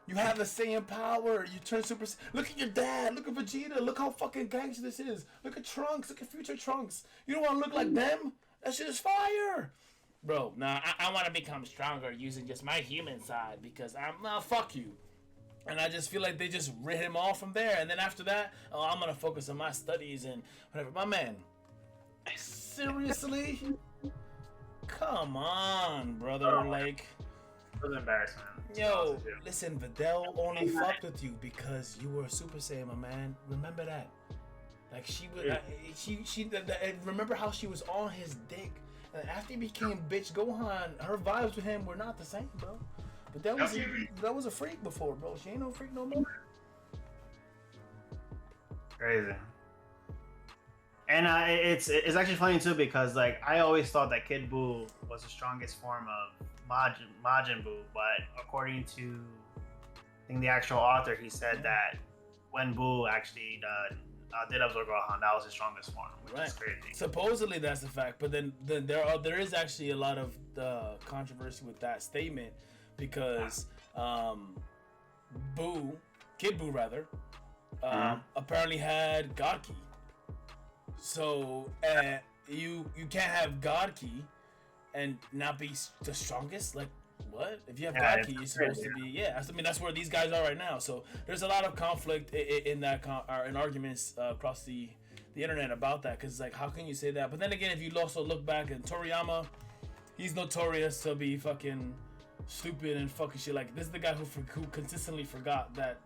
You have the Saiyan power. You turn super. Look at your dad. Look at Vegeta. Look how fucking gangster this is. Look at Trunks. Look at future Trunks. You don't want to look like them? That shit is fire. Bro, nah, I want to become stronger using just my human side because fuck you. And I just feel like they just rid him off from there. And then after that, I'm going to focus on my studies and whatever. My man, seriously? Come on, brother. Like, it was embarrassing. Yo, listen, Videl only fucked with you because you were a Super Saiyan, my man. Remember that. Like she was, remember how she was on his dick. And after he became bitch Gohan, her vibes with him were not the same, bro. But that was a freak before, bro. She ain't no freak no more. Crazy. And it's actually funny too because like I always thought that Kid Buu was the strongest form of Majin Buu, but according to I think the actual author, he said that when Buu actually did absorb Gohan, that was his strongest form, which is crazy. Supposedly that's the fact, but then there is actually a lot of controversy with that statement because Kid Buu rather, apparently had God Ki. So you can't have God Ki and not be the strongest. Like what? If you have God Ki, you're supposed to be. Yeah, I mean that's where these guys are right now. So there's a lot of conflict in that in arguments across the internet about that because like how can you say that? But then again, if you also look back at Toriyama, he's notorious to be fucking stupid and fucking shit. Like this is the guy who consistently forgot that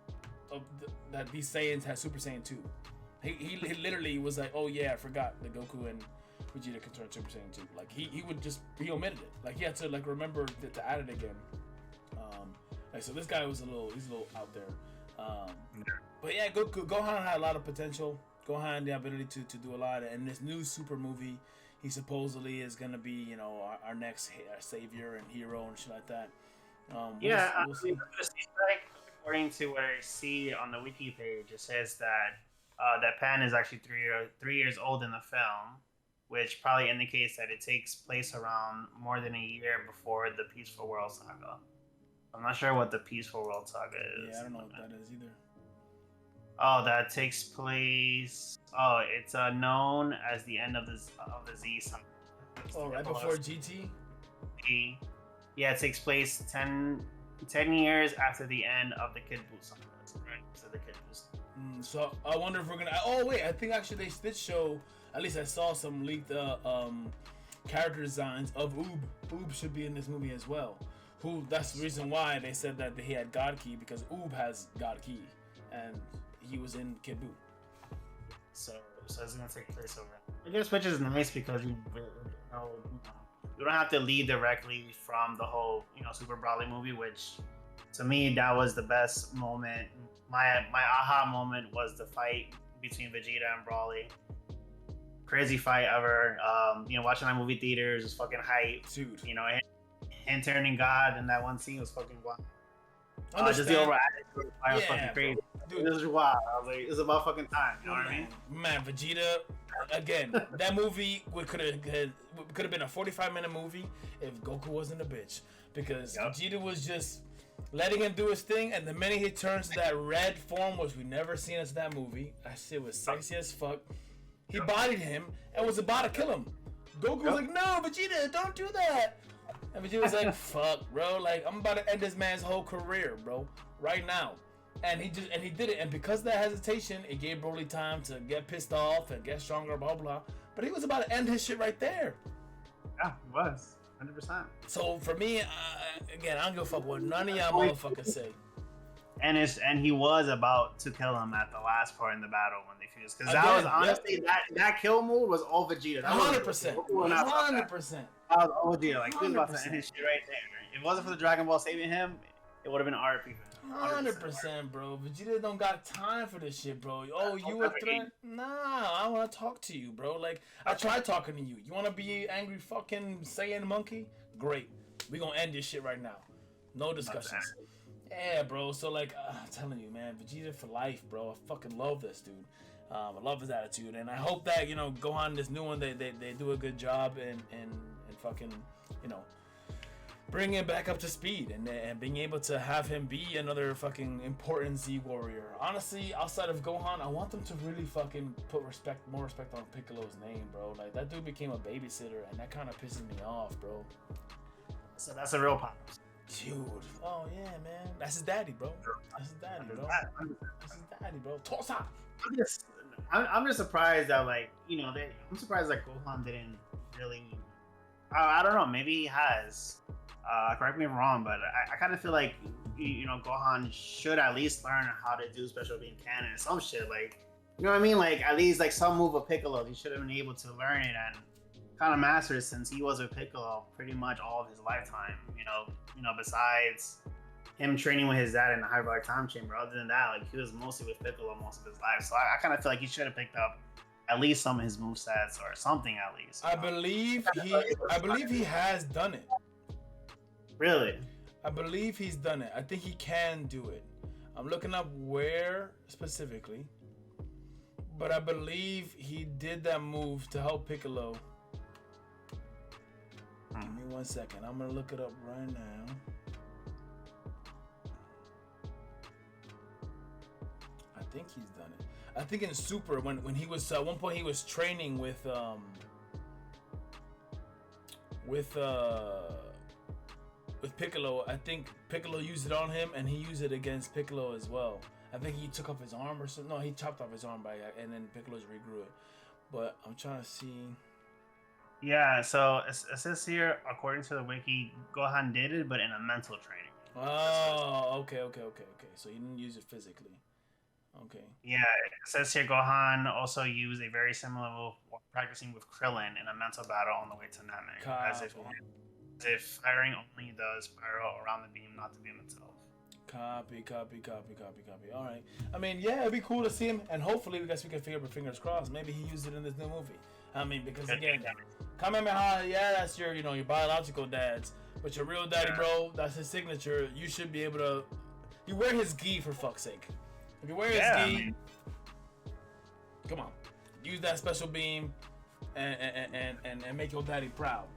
that these Saiyans had Super Saiyan 2. He literally was like, oh yeah, I forgot that Goku and Vegeta can turn Super Saiyan 2. Like he omitted it. Like he had to like remember to add it again. Like so this guy was he's a little out there. But yeah, Gohan had a lot of potential. Gohan had the ability to do a lot. And this new Super movie, he supposedly is gonna be our next savior and hero and shit like that. We'll see. According to what I see on the wiki page, it says that that Pan is actually 3 years old in the film, which probably indicates that it takes place around more than a year before the Peaceful World Saga. I'm not sure what the Peaceful World Saga is. Yeah, I don't know what that is either. Oh, that takes place. Oh, it's known as the end of the Z Saga. Oh, right before GT. Yeah, it takes place 10 years after the end of the Kid Buu Saga. Right, so the Kid Buu Saga. So I wonder if we're gonna. Oh wait, I think actually they did show. At least I saw some leaked character designs of Oob. Oob should be in this movie as well. That's the reason why they said that he had God Ki because Oob has God Ki, and he was in Kid Buu. So it's gonna take place over. I guess which is nice because you don't have to lead directly from the whole Super Broly movie, which to me that was the best moment. My aha moment was the fight between Vegeta and Broly. Crazy fight ever. Watching that movie theaters was fucking hype. Dude. Him turning God in that one scene was fucking wild. Just the overall attitude was fucking crazy. Dude, this is wild. I was like, it's about fucking time. You know what I mean? Man, Vegeta. Again, that movie could have been a 45-minute movie if Goku wasn't a bitch, because Vegeta was just letting him do his thing, and the minute he turns to that red form, which we never seen as that movie, that shit was sexy as fuck. He bodied him and was about to kill him. Goku was like, "No, Vegeta, don't do that." And Vegeta was like, "Fuck, bro! Like I'm about to end this man's whole career, bro, right now." And he did it, and because of that hesitation, it gave Broly time to get pissed off and get stronger, blah blah. But he was about to end his shit right there. Yeah, he was 100%. So for me, again, I don't give a fuck what none of y'all motherfuckers say. And he was about to kill him at the last part in the battle when they fused, because that was honestly that kill move was all Vegeta. 100%. 100%. That was all Vegeta. Like he was about to end his shit right there. If it wasn't for the Dragon Ball saving him, it would have been RP. 100%, bro. Vegeta don't got time for this shit, bro. Oh, you a threat? Nah, I want to talk to you, bro. Like, I tried talking to you. You want to be angry fucking Saiyan monkey? Great. We gonna end this shit right now. No discussions. Yeah, bro. So, like, I'm telling you, man, Vegeta for life, bro. I fucking love this dude. I love his attitude. And I hope that, Gohan, this new one, they do a good job and fucking, bring him back up to speed and being able to have him be another fucking important Z warrior. Honestly, outside of Gohan, I want them to really fucking put more respect on Piccolo's name, bro. Like that dude became a babysitter, and that kind of pisses me off, bro. So that's a real pop. Dude, oh yeah, man, that's his daddy, bro. That's his daddy, bro. That's his daddy, bro. Tosa. I'm just surprised that I'm surprised that Gohan didn't really. I don't know. Maybe he has. Correct me if I'm wrong, but I kind of feel like Gohan should at least learn how to do special beam cannon or some shit. Like You know what I mean? Like at least like some move of Piccolo, he should have been able to learn it and kind of master it since he was with Piccolo pretty much all of his lifetime. Besides him training with his dad in the hyperbolic time chamber. Other than that, like he was mostly with Piccolo most of his life. So I kind of feel like he should have picked up at least some of his movesets or something at least. I believe he has done it. Really? I believe he's done it. I think he can do it. I'm looking up where specifically, but I believe he did that move to help Piccolo. Give me 1 second. I'm gonna look it up right now. I think he's done it. I think in Super, when he was at one point he was training with Piccolo. I think Piccolo used it on him, and he used it against Piccolo as well. I think he took off his arm or something. No, he chopped off his arm and then Piccolo's regrew it. But I'm trying to see. Yeah, so it says here, according to the wiki, Gohan did it, but in a mental training. Oh, okay. So he didn't use it physically. Okay. Yeah, it says here Gohan also used a very similar move while practicing with Krillin in a mental battle on the way to Namek, as if firing only does spiral around the beam, not the beam itself. Copy. All right. I mean, yeah, it'd be cool to see him, and hopefully, we can figure out, fingers crossed. Maybe he used it in this new movie. I mean, because again, Kamehameha, yeah, that's your biological dad's, but your real daddy, bro, that's his signature. You should be able to. You wear his gi for fuck's sake. If you wear his gi, come on, use that special beam, and make your daddy proud.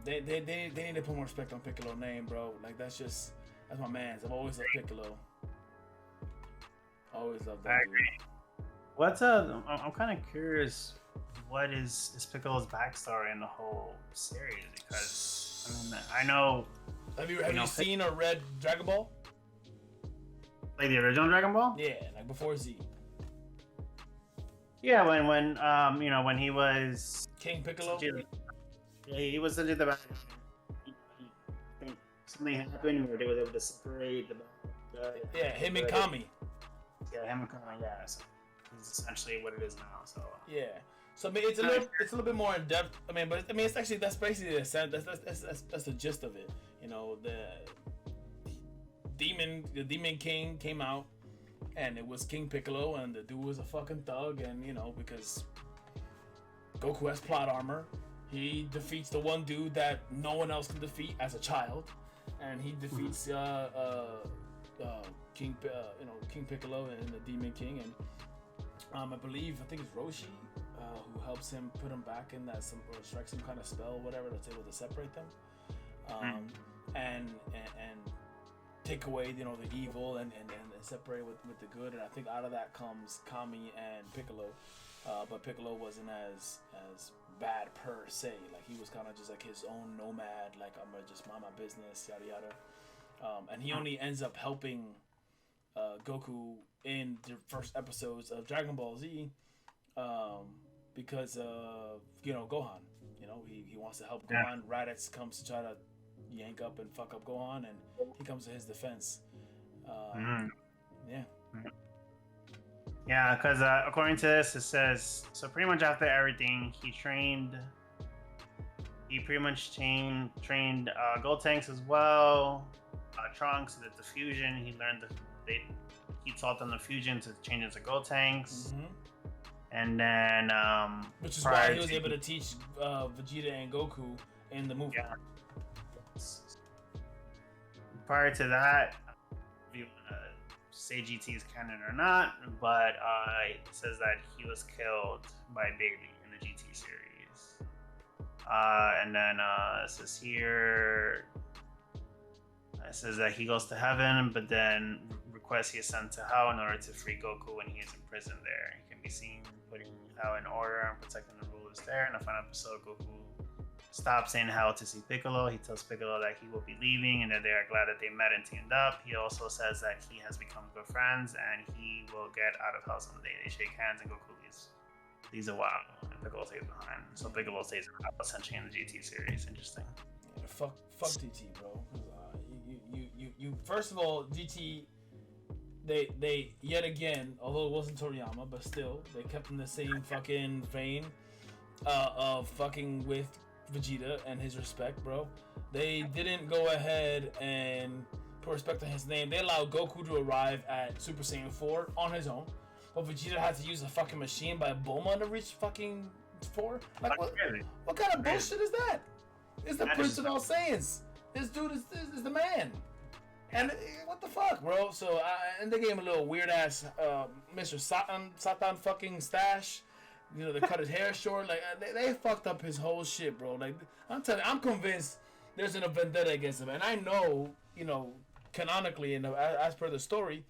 They need to put more respect on Piccolo's name, bro. Like that's my man's. I've always loved Piccolo. Always loved that dude. I'm kind of curious, what is Piccolo's backstory in the whole series? Because I know. Have you seen or read Dragon Ball? Like the original Dragon Ball? Yeah, like before Z. Yeah, when he was King Piccolo. Yeah, he was into the back. Something happened where they were able to separate the. Him and Kami. Yeah, him and Kami. Yeah, so it's essentially what it is now. So. Yeah. So I mean, it's a little bit more in depth. I mean, it's actually that's basically that's the gist of it. The Demon King came out, and it was King Piccolo, and the dude was a fucking thug, and because Goku has plot armor, he defeats the one dude that no one else can defeat as a child, and he defeats King Piccolo and the Demon King, and I think it's Roshi who helps him put him back in that or strike some kind of spell, whatever, that's able to separate them, and take away the evil and separate with the good. And I think out of that comes Kami and Piccolo, but Piccolo wasn't as bad per se. Like he was kind of just like his own nomad, like I'm gonna just mind my business, yada yada. And he only ends up helping Goku in the first episodes of Dragon Ball Z because of Gohan. He wants to help Gohan. Raditz comes to try to yank up and fuck up Gohan, and he comes to his defense. Yeah, because according to this, it says so. Pretty much after everything, he pretty much trained Gotenks as well. Trunks, the fusion. He learned he taught them the fusion to change into Gotenks. And then which is why he was able to teach Vegeta and Goku in the movie. Yeah. Prior to that, if you want to say GT is canon or not, but it says that he was killed by Baby in the GT series. And then it says here, it says that he goes to heaven, but then requests he is sent to hell in order to free Goku when he is in prison there. He can be seen putting hell in order and protecting the rulers there. In the final episode, Goku stops in hell to see Piccolo. He tells Piccolo that he will be leaving and that they are glad that they met and teamed up. He also says that he has become good friends and he will get out of hell someday. They shake hands and Goku leaves a while and Piccolo stays behind. So Piccolo stays in hell essentially in the GT series. Interesting. Yeah, fuck GT, bro. You first of all, GT, they yet again, although it wasn't Toriyama, but still, they kept in the same fucking vein of fucking with Vegeta and his respect, bro. They didn't go ahead and put respect on his name. They allowed Goku to arrive at Super Saiyan 4 on his own, but Vegeta had to use a fucking machine by Bulma to reach fucking 4. Like, what kind of bullshit is that? It's the Prince of all Saiyans. This dude is the man. And what the fuck, bro? So, and they gave him a little weird ass Mr. Satan fucking stash. You know, they cut his hair short. Like, they fucked up his whole shit, bro. Like, I'm telling you, I'm convinced there's a vendetta against him. And I know, you know, canonically, and as per the story,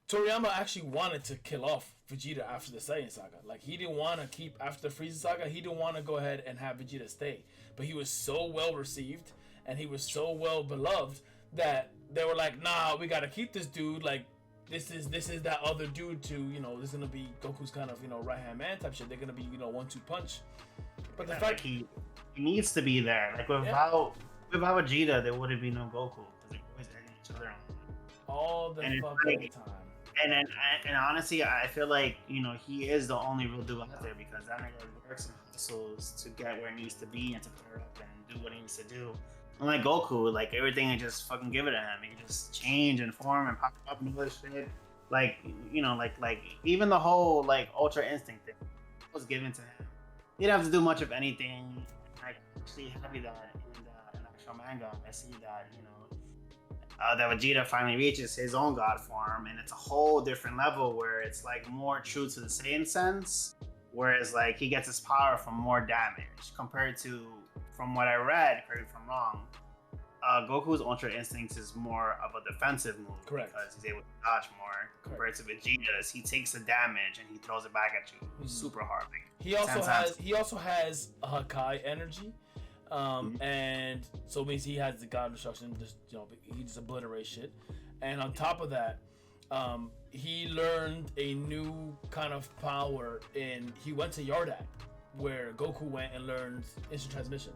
Toriyama actually wanted to kill off Vegeta after the Saiyan saga. Like, he didn't want to keep, after the Frieza saga, he didn't want to go ahead and have Vegeta stay. But he was so well received, and he was so well beloved, that they were like, nah, we gotta keep this dude. Like, this is that other dude to, you know, this is gonna be Goku's kind of, you know, right hand man type shit. They're gonna be, you know, 1-2 punch. But the fact he needs to be there. Like without Vegeta, there wouldn't be no Goku because they always end each other all the fucking time. And honestly, I feel like, you know, he is the only real dude out there because that nigga works and hustles to get where he needs to be and to put it up and do what he needs to do. Unlike Goku, like everything is just fucking give it to him. He can just change and form and pop up and do this shit. Like, you know, like even the whole like Ultra Instinct thing was given to him. He didn't have to do much of anything. I'm actually happy that in actual manga, I see that, you know, that Vegeta finally reaches his own God form, and it's a whole different level where it's like more true to the Saiyan sense, whereas like he gets his power from more damage compared to, from what I read, correct me if I'm wrong, Goku's Ultra Instincts is more of a defensive move. Correct. Because he's able to dodge more. Compared to Vegeta's, he takes the damage and he throws it back at you super hard. Like, he also has a Hakai energy, and so it means he has the God Destruction. Just, you know, he just obliterates shit. And on top of that, he learned a new kind of power he went to Yardak, where Goku went and learned instant transmission.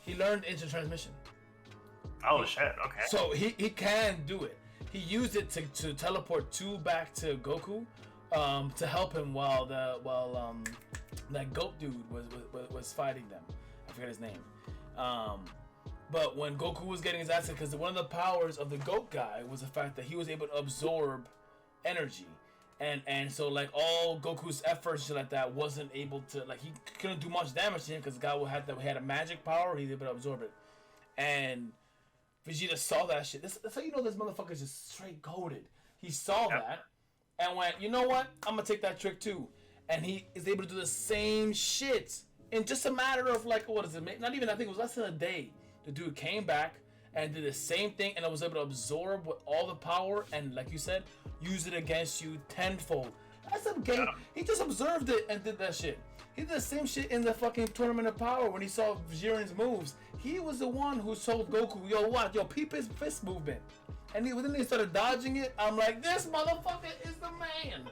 He learned instant transmission. Oh shit! Okay. So he can do it. He used it to teleport back to Goku, to help him while that goat dude was fighting them. I forget his name. But when Goku was getting his ass, because one of the powers of the goat guy was the fact that he was able to absorb energy. And so like all Goku's efforts like that wasn't able to, like, he couldn't do much damage to him because the guy had a magic power. He was able to absorb it, and Vegeta saw that shit. That's how you know this motherfucker's just straight goated. He saw that and went, you know what? I'm gonna take that trick too, and he is able to do the same shit in just a matter of like, what is it? Not even, I think it was less than a day. The dude came back and did the same thing, and I was able to absorb with all the power and, like you said, use it against you tenfold. That's a game. He just observed it and did that shit. He did the same shit in the fucking Tournament of Power when he saw Jiren's moves. He was the one who told Goku, yo, peep his fist movement. And then he started dodging it. I'm like, this motherfucker is the man.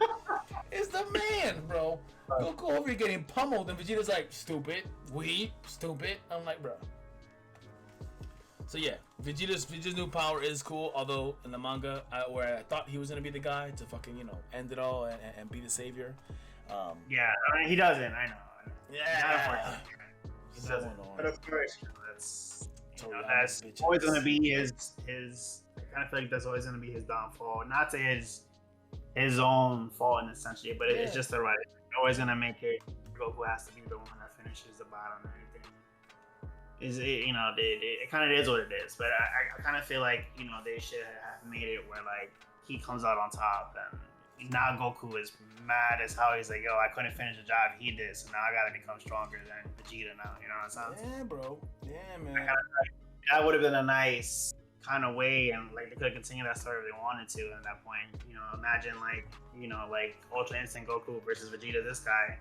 It's the man, bro. Goku over here getting pummeled, and Vegeta's like, stupid, stupid. I'm like, bro. So yeah, Vegeta's new power is cool, although in the manga, where I thought he was gonna be the guy to fucking, you know, end it all and be the savior. Yeah, I mean, he doesn't. I know. Yeah. He doesn't. But of course, that's always gonna be his. I kind of feel like that's always gonna be his downfall. Not to his own fault in a sense, but it's just the right. They're always gonna make it. Goku has to be the one that finishes the battle and everything. You know, it kind of is what it is. But I kind of feel like, you know, they should have made it where like he comes out on top, and now Goku is mad as how he's like, yo, I couldn't finish the job he did, so now I gotta become stronger than Vegeta now. You know what I'm saying? Yeah, bro. Yeah, man. That would have been a nice kind of way, and like they could have continued that story if they wanted to. At that point, you know, imagine like, you know, like Ultra Instinct Goku versus Vegeta, this guy.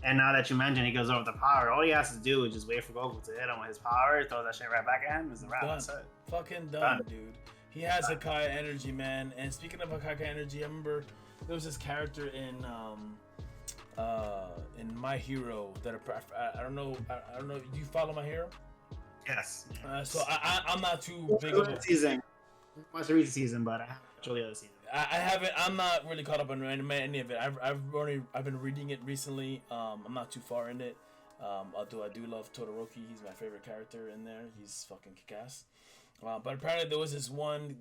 And now that you mentioned he goes over the power, all he has to do is just wait for Goku to hit him with his power, throw that shit right back at him, is the wrap. That's it. Fucking done, dude. He has Hakai energy, man. And speaking of Hakai energy, I remember there was this character in My Hero that I don't know. Do you follow My Hero? Yes. So I'm not too big of a season. Watch the recent season, but I haven't watched all the other seasons. I haven't. I'm not really caught up on any of it. I've been reading it recently. I'm not too far in it. Although I do love Todoroki. He's my favorite character in there. He's fucking kick-ass. But apparently there was this one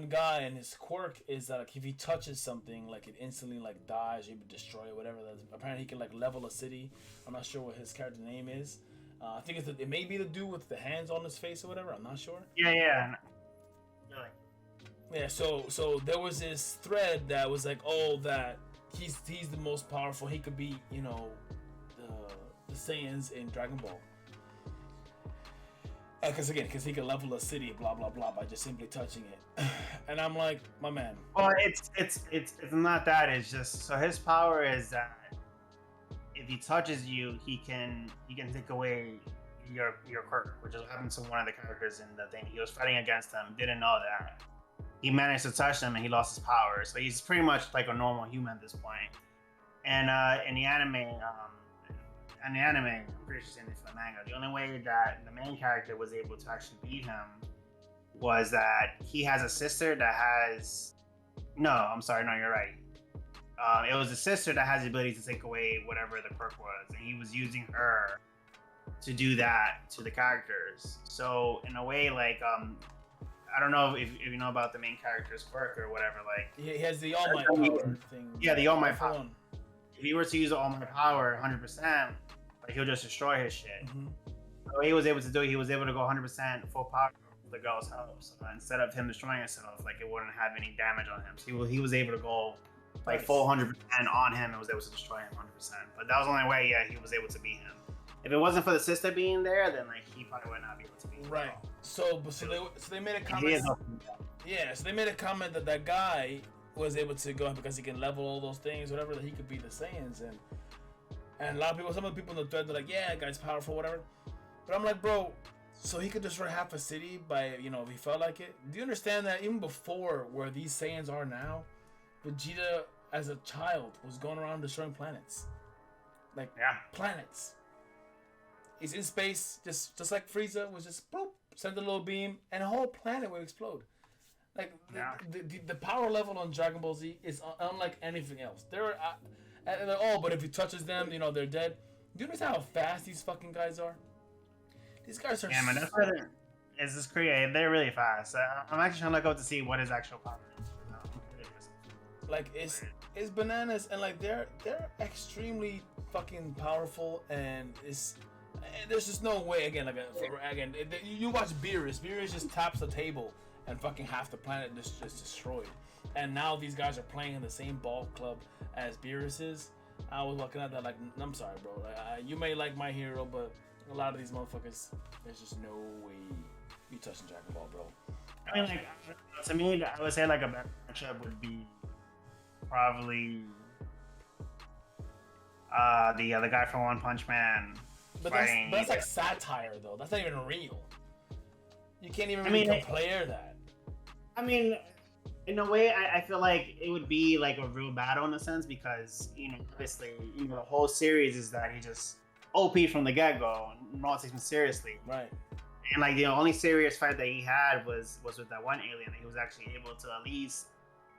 guy, and his quirk is that like, if he touches something, like it instantly like dies, or even destroy it, whatever. Apparently he can like level a city. I'm not sure what his character name is. I think it may be to do with the hands on his face or whatever. I'm not sure. Yeah. Really. Yeah. So there was this thread that was like, oh, that he's the most powerful. He could be, you know, the Saiyans in Dragon Ball. Because he can level a city, blah blah blah, by just simply touching it. And I'm like, my man. Well, it's not that. It's just so his power is that if he touches you, he can take away your quirk, which is what happened to one of the characters in the thing. He was fighting against him, didn't know that. He managed to touch him, and he lost his power. So he's pretty much like a normal human at this point. And in the anime, I'm pretty sure it's the manga. The only way that the main character was able to actually beat him was that he has a sister that has. No, I'm sorry. No, you're right. It was a sister that has the ability to take away whatever the quirk was, and he was using her to do that to the characters. So in a way, like I don't know if you know about the main character's quirk or whatever. Like he has the All Might power thing. Yeah, the All Might power. If he were to use the All Might power 100%, like he'll just destroy his shit. Mm-hmm. So what he was able to do, he was able to go 100% full power with the girl's help. So instead of him destroying himself, like it wouldn't have any damage on him. So he was able to go like full 100% on him and was able to destroy him 100%. But that was the only way, he was able to beat him. If it wasn't for the sister being there, then like he probably would not be able to beat him. Right. So they made a comment. Yeah. So they made a comment that guy was able to go because he can level all those things, whatever. That he could beat the Saiyans, and a lot of people, some of the people in the thread, they're like, yeah, that guy's powerful, whatever. But I'm like, bro, so he could destroy half a city by, you know, if he felt like it. Do you understand that even before where these Saiyans are now, Vegeta as a child was going around destroying planets, like planets. He's in space, just like Frieza was just boop, send a little beam, and a whole planet would explode. Like the power level on Dragon Ball Z is unlike anything else. But if he touches them, you know, they're dead. Do you understand how fast these fucking guys are? These guys are. Yeah, man, that's what it's just creative. They're really fast. I'm actually trying to look up to see what his actual power is. Like it's bananas, and like they're extremely fucking powerful, and there's just no way. Again, you watch Beerus. Beerus just taps the table, and fucking half the planet just destroyed. And now these guys are playing in the same ball club as Beerus is. I was looking at that like, I'm sorry, bro. You may like My Hero, but a lot of these motherfuckers, there's just no way you touching Dragon Ball, bro. I mean, like, to me, I would say like a better matchup would be probably the other guy from One Punch Man. But that's like satire, though. That's not even real. You can't even compare that. I mean, in a way, I feel like it would be like a real battle in a sense because, you know, obviously, you know, the whole series is that he just OP from the get-go. No one takes him seriously. Right. And like the only serious fight that he had was with that one alien that he was actually able to at least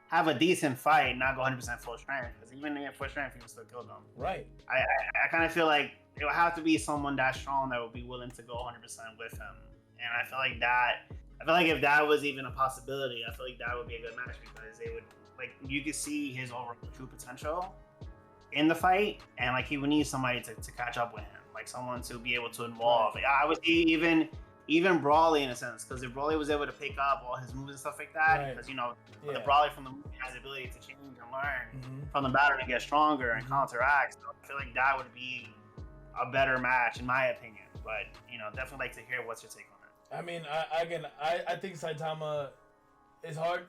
have a decent fight, not go 100% full strength. Because even at full strength, he would still kill them. Right. I kind of feel like it would have to be someone that strong that would be willing to go 100% with him. And I feel like if that was even a possibility, I feel like that would be a good match because they would, like, you could see his overall true potential in the fight, and like he would need somebody to catch up with him, like someone to be able to involve. Like, I would see even Brawly in a sense, because if Brawly was able to pick up all his moves and stuff like that, because you know the Brawly from the movie has the ability to change and learn from the battle and get stronger and counteract. So I feel like that would be a better match in my opinion. But you know, definitely like to hear what's your take on it. I mean, I think Saitama is hard.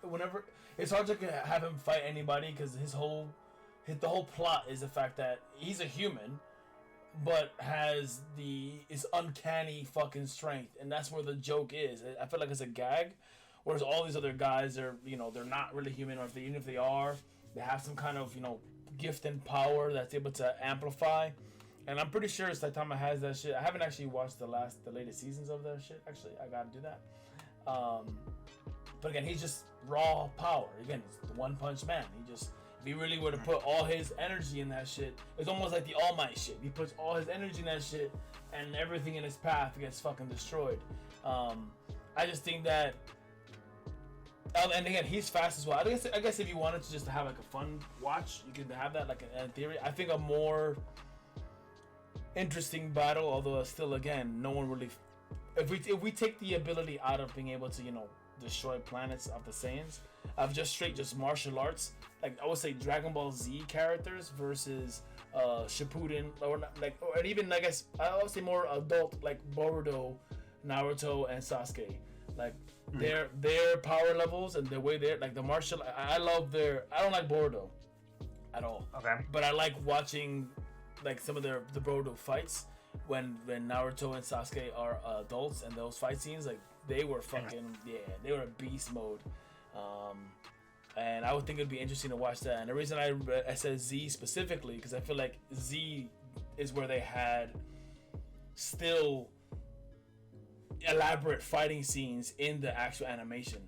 It's hard to have him fight anybody because the whole plot is the fact that he's a human, but has his uncanny fucking strength, and that's where the joke is. I feel like it's a gag, whereas all these other guys are, you know, they're not really human, or even if they are, they have some kind of, you know, gift and power that's able to amplify. And I'm pretty sure Saitama has that shit. I haven't actually watched the latest seasons of that shit. Actually, I gotta do that. But again, he's just raw power. Again, it's the One Punch Man. If he really were to put all his energy in that shit, it's almost like the All Might shit. He puts all his energy in that shit, and everything in his path gets fucking destroyed. I just think that, and again, he's fast as well. I guess if you wanted to just have like a fun watch, you could have that like in theory. I think a more interesting battle, although still, again, no one really. If we take the ability out of being able to, destroy planets of the Saiyans, of just martial arts, like I would say Dragon Ball Z characters versus Shippuden, and even I guess I would say more adult like Boruto, Naruto, and Sasuke, like their power levels and the way they're like the martial. I don't like Boruto at all. Okay. But I like watching like some of the Boruto fights when Naruto and Sasuke are adults, and those fight scenes, like they were fucking they were beast mode. And I would think it'd be interesting to watch that. And the reason I said Z specifically, because I feel like Z is where they had still elaborate fighting scenes in the actual animation.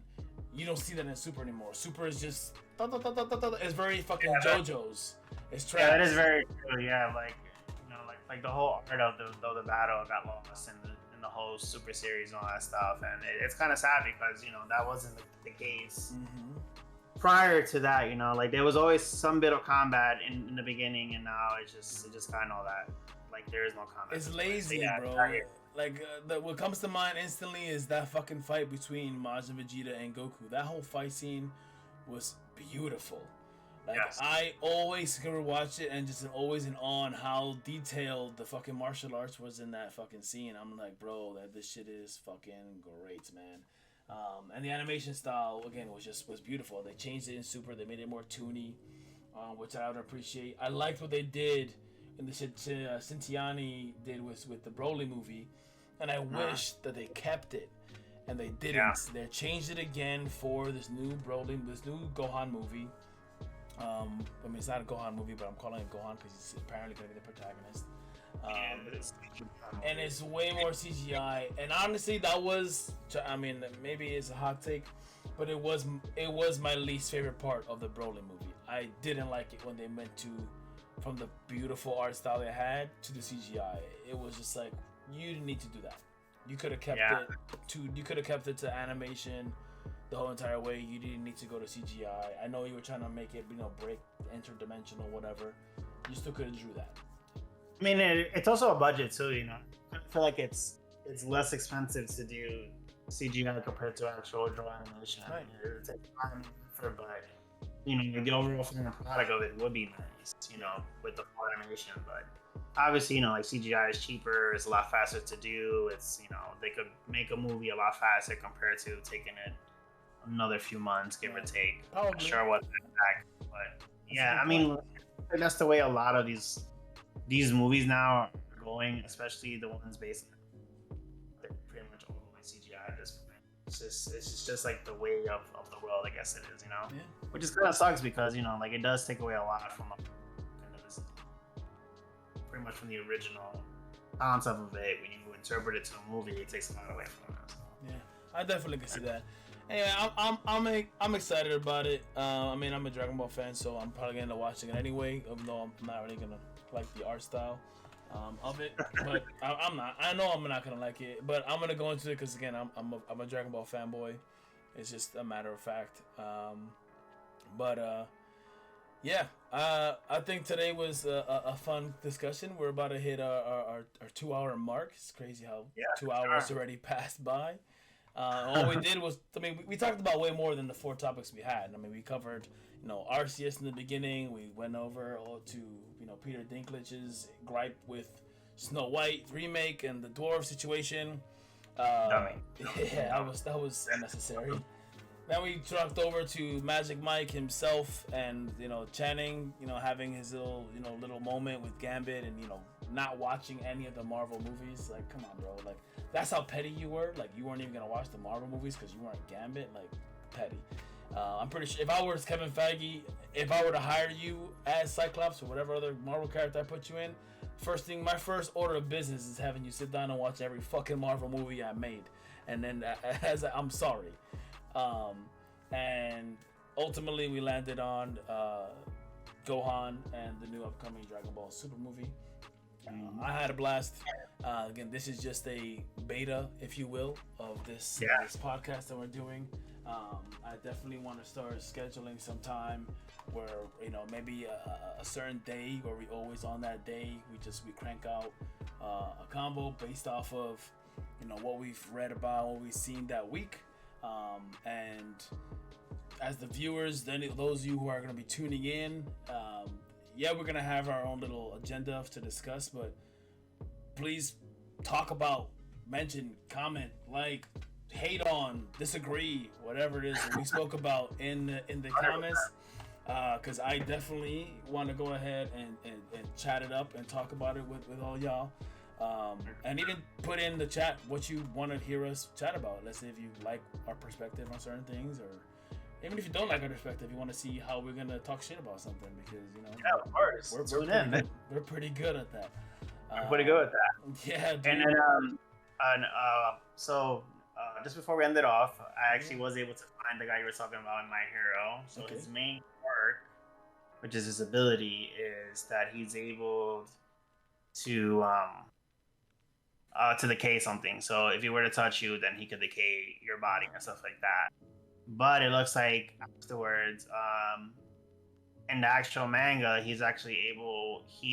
You don't see that in Super anymore. Super is just it's very fucking JoJo's. It's trash. Yeah, that is very true. Yeah, like like the whole art of the battle got lost in the whole Super series and all that stuff, and it's kind of sad because that wasn't the case. Mm-hmm. Prior to that, like there was always some bit of combat in the beginning, and now it's just kind of all that. Like there is no combat. It's lazy, bro. Like what comes to mind instantly is that fucking fight between Majin Vegeta and Goku. That whole fight scene was beautiful. Like yes. I always can rewatch it and just always in awe on how detailed the fucking martial arts was in that fucking scene. I'm like, bro, this shit is fucking great, man. And the animation style again was beautiful. They changed it in Super. They made it more toony, which I would appreciate. I liked what they did in the shit Cintiani did with the Broly movie, and I wish that they kept it, and they didn't. Yeah. They changed it again for this new Gohan movie. I mean, it's not a Gohan movie, but I'm calling it Gohan because he's apparently going to be the protagonist. And it's way more CGI. And honestly, that was, I mean, maybe it's a hot take, but it was my least favorite part of the Broly movie. I didn't like it when they went from the beautiful art style they had to the CGI. It was just like, you didn't need to do that. You could have kept it to animation the whole entire way. You didn't need to go to CGI. I know you were trying to make it, break interdimensional, whatever. You still could have drew that. I mean, it's also a budget too. I feel like it's less expensive to do CGI compared to actual draw animation. Right. It takes time but the overall final product of it would be nice, with the full animation. But obviously, like CGI is cheaper. It's a lot faster to do. It's they could make a movie a lot faster compared to taking it another few months, give or take. Probably. Not sure what the impact, but yeah, I mean, that's the way a lot of these movies now are going, especially the ones based on they're pretty much all going CGI at this point. It's just like the way of the world, I guess it is, Yeah. Which is kind of sucks because like it does take away a lot from pretty much from the original concept of it. When you interpret it to a movie, it takes a lot away from it. So. Yeah, I definitely can see that. Anyway, I'm excited about it. I mean, I'm a Dragon Ball fan, so I'm probably gonna end up watching it anyway, even though I'm not really gonna like the art style of it. But I'm not. I know I'm not gonna like it, but I'm gonna go into it because again, I'm a Dragon Ball fanboy. It's just a matter of fact. Yeah. I think today was a fun discussion. We're about to hit our 2-hour mark. It's crazy how 2 hours already passed by. All we did was, I mean, we talked about way more than the 4 topics we had. I mean, we covered, Arceus in the beginning. We went over to, Peter Dinklage's gripe with Snow White remake and the dwarf situation. Yeah, that was unnecessary. Then we talked over to Magic Mike himself and, Channing, having his little moment with Gambit and, not watching any of the Marvel movies. Like, come on, bro. Like, that's how petty you were. Like, you weren't even going to watch the Marvel movies because you weren't Gambit. Like, petty. I'm pretty sure if I were Kevin Feige, if I were to hire you as Cyclops or whatever other Marvel character I put you in, my first order of business is having you sit down and watch every fucking Marvel movie I made. And then I'm sorry. And ultimately we landed on Gohan and the new upcoming Dragon Ball Super movie. I had a blast. Again, this is just a beta, if you will, of this podcast that we're doing. I definitely want to start scheduling some time where, maybe a certain day where we always on that day, we crank out a combo based off of, what we've read about, what we've seen that week. And as the viewers, then those of you who are going to be tuning in, we're going to have our own little agenda to discuss, but please talk about, mention, comment, like, hate on, disagree, whatever it is that we spoke about in the comments, because I definitely want to go ahead and chat it up and talk about it with all y'all. And even put in the chat what you want to hear us chat about. Let's say if you like our perspective on certain things, or even if you don't like our perspective, you want to see how we're gonna talk shit about something, because of course, we're pretty good at that. We're pretty good at that. Yeah, dude. And then so just before we end it off, I actually was able to find the guy you were talking about in My Hero. So his main quirk, which is his ability, is that he's able to decay something. So if he were to touch you, then he could decay your body and stuff like that. But it looks like afterwards, in the actual manga, he's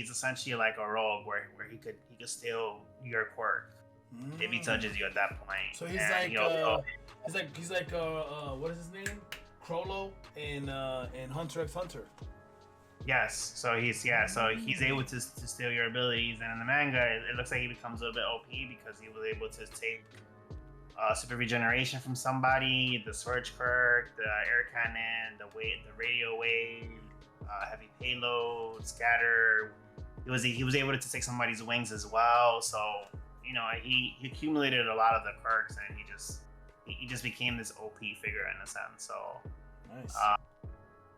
essentially like a rogue where he could steal your quirk if he touches you at that point. So he's like what is his name? Crollo in Hunter x Hunter. Yes, so he's able to steal your abilities, and in the manga, it looks like he becomes a little bit OP because he was able to take super regeneration from somebody, the Surge quirk, the air cannon, the radio wave, heavy payload, scatter. He was able to take somebody's wings as well. So he accumulated a lot of the quirks, and he just became this OP figure in a sense. So nice.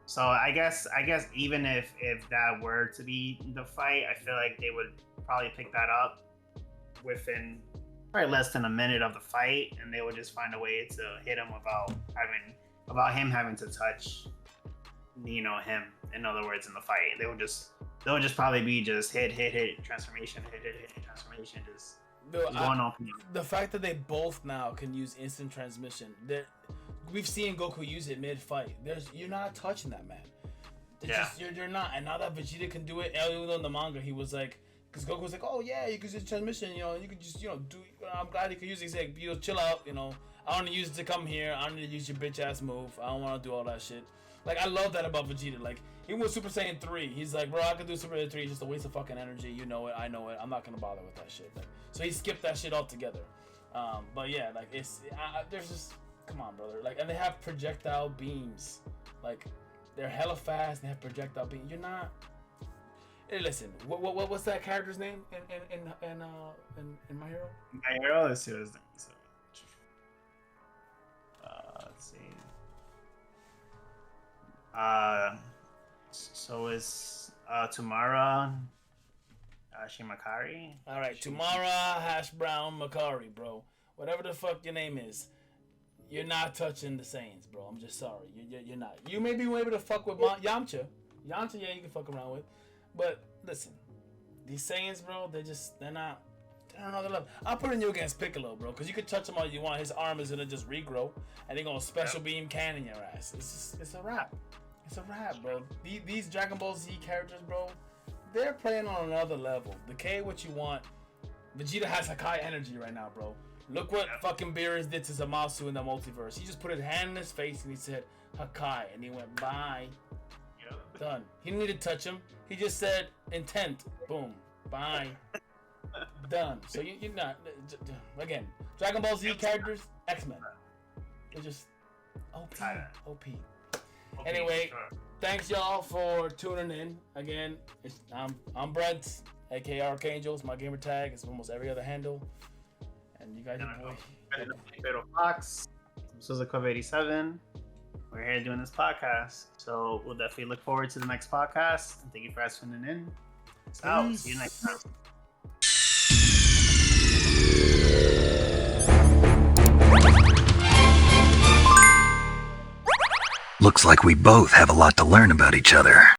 So I guess even if that were to be the fight, I feel like they would probably pick that up within probably less than a minute of the fight, and they would just find a way to hit him without him having to touch him. In other words, in the fight, they would just probably be just hit transformation, hit transformation, just going on. The fact that they both now can use instant transmission, we've seen Goku use it mid-fight. You're not touching that, man. You're not. And now that Vegeta can do it, even though in the manga he was like, because Goku was like, oh yeah, you can use transmission, you can just, do. I'm glad you can use it. He's like, chill out, I don't want to use it to come here. I don't need to use your bitch ass move. I don't want to do all that shit. Like, I love that about Vegeta. Like, even with Super Saiyan 3, he's like, bro, I can do Super Saiyan 3, it's just a waste of fucking energy. You know it, I know it. I'm not gonna bother with that shit. Like, so he skipped that shit altogether. But yeah, like, there's just, come on, brother. Like, and they have projectile beams. Like, they're hella fast and they have projectile beams. You're not. Hey, listen. What's that character's name in My Hero? My Hero. Let's see what his name is. Let's see. So is Tamara Shimakari. All right, Tamara Hash Brown Makari, bro. Whatever the fuck your name is. You're not touching the Saiyans, bro. I'm just sorry. You're not. You may be able to fuck with Yamcha. Yamcha, yeah, you can fuck around with. But listen, these Saiyans, bro, they're not on another level. I'm putting you against Piccolo, bro, because you can touch him all you want. His arm is gonna just regrow, and they're gonna special beam cannon your ass. It's a wrap. It's a wrap, bro. These Dragon Ball Z characters, bro, they're playing on another level. Decay what you want. Vegeta has Hakai energy right now, bro. Look what fucking Beerus did to Zamasu in the multiverse. He just put his hand in his face and he said, Hakai. And he went, bye. Yep. Done. He didn't need to touch him. He just said, intent. Boom. Bye. Done. So you're not. Again, Dragon Ball Z characters, X-Men. They're just OP. OP. Anyway, thanks y'all for tuning in. Again, I'm Brent, aka Archangel. It's my gamer tag. It's almost every other handle. And you guys enjoy. Little Fox. This was a Club 87. We're here doing this podcast. So we'll definitely look forward to the next podcast. And thank you for tuning in. It's out. See you next time. Looks like we both have a lot to learn about each other.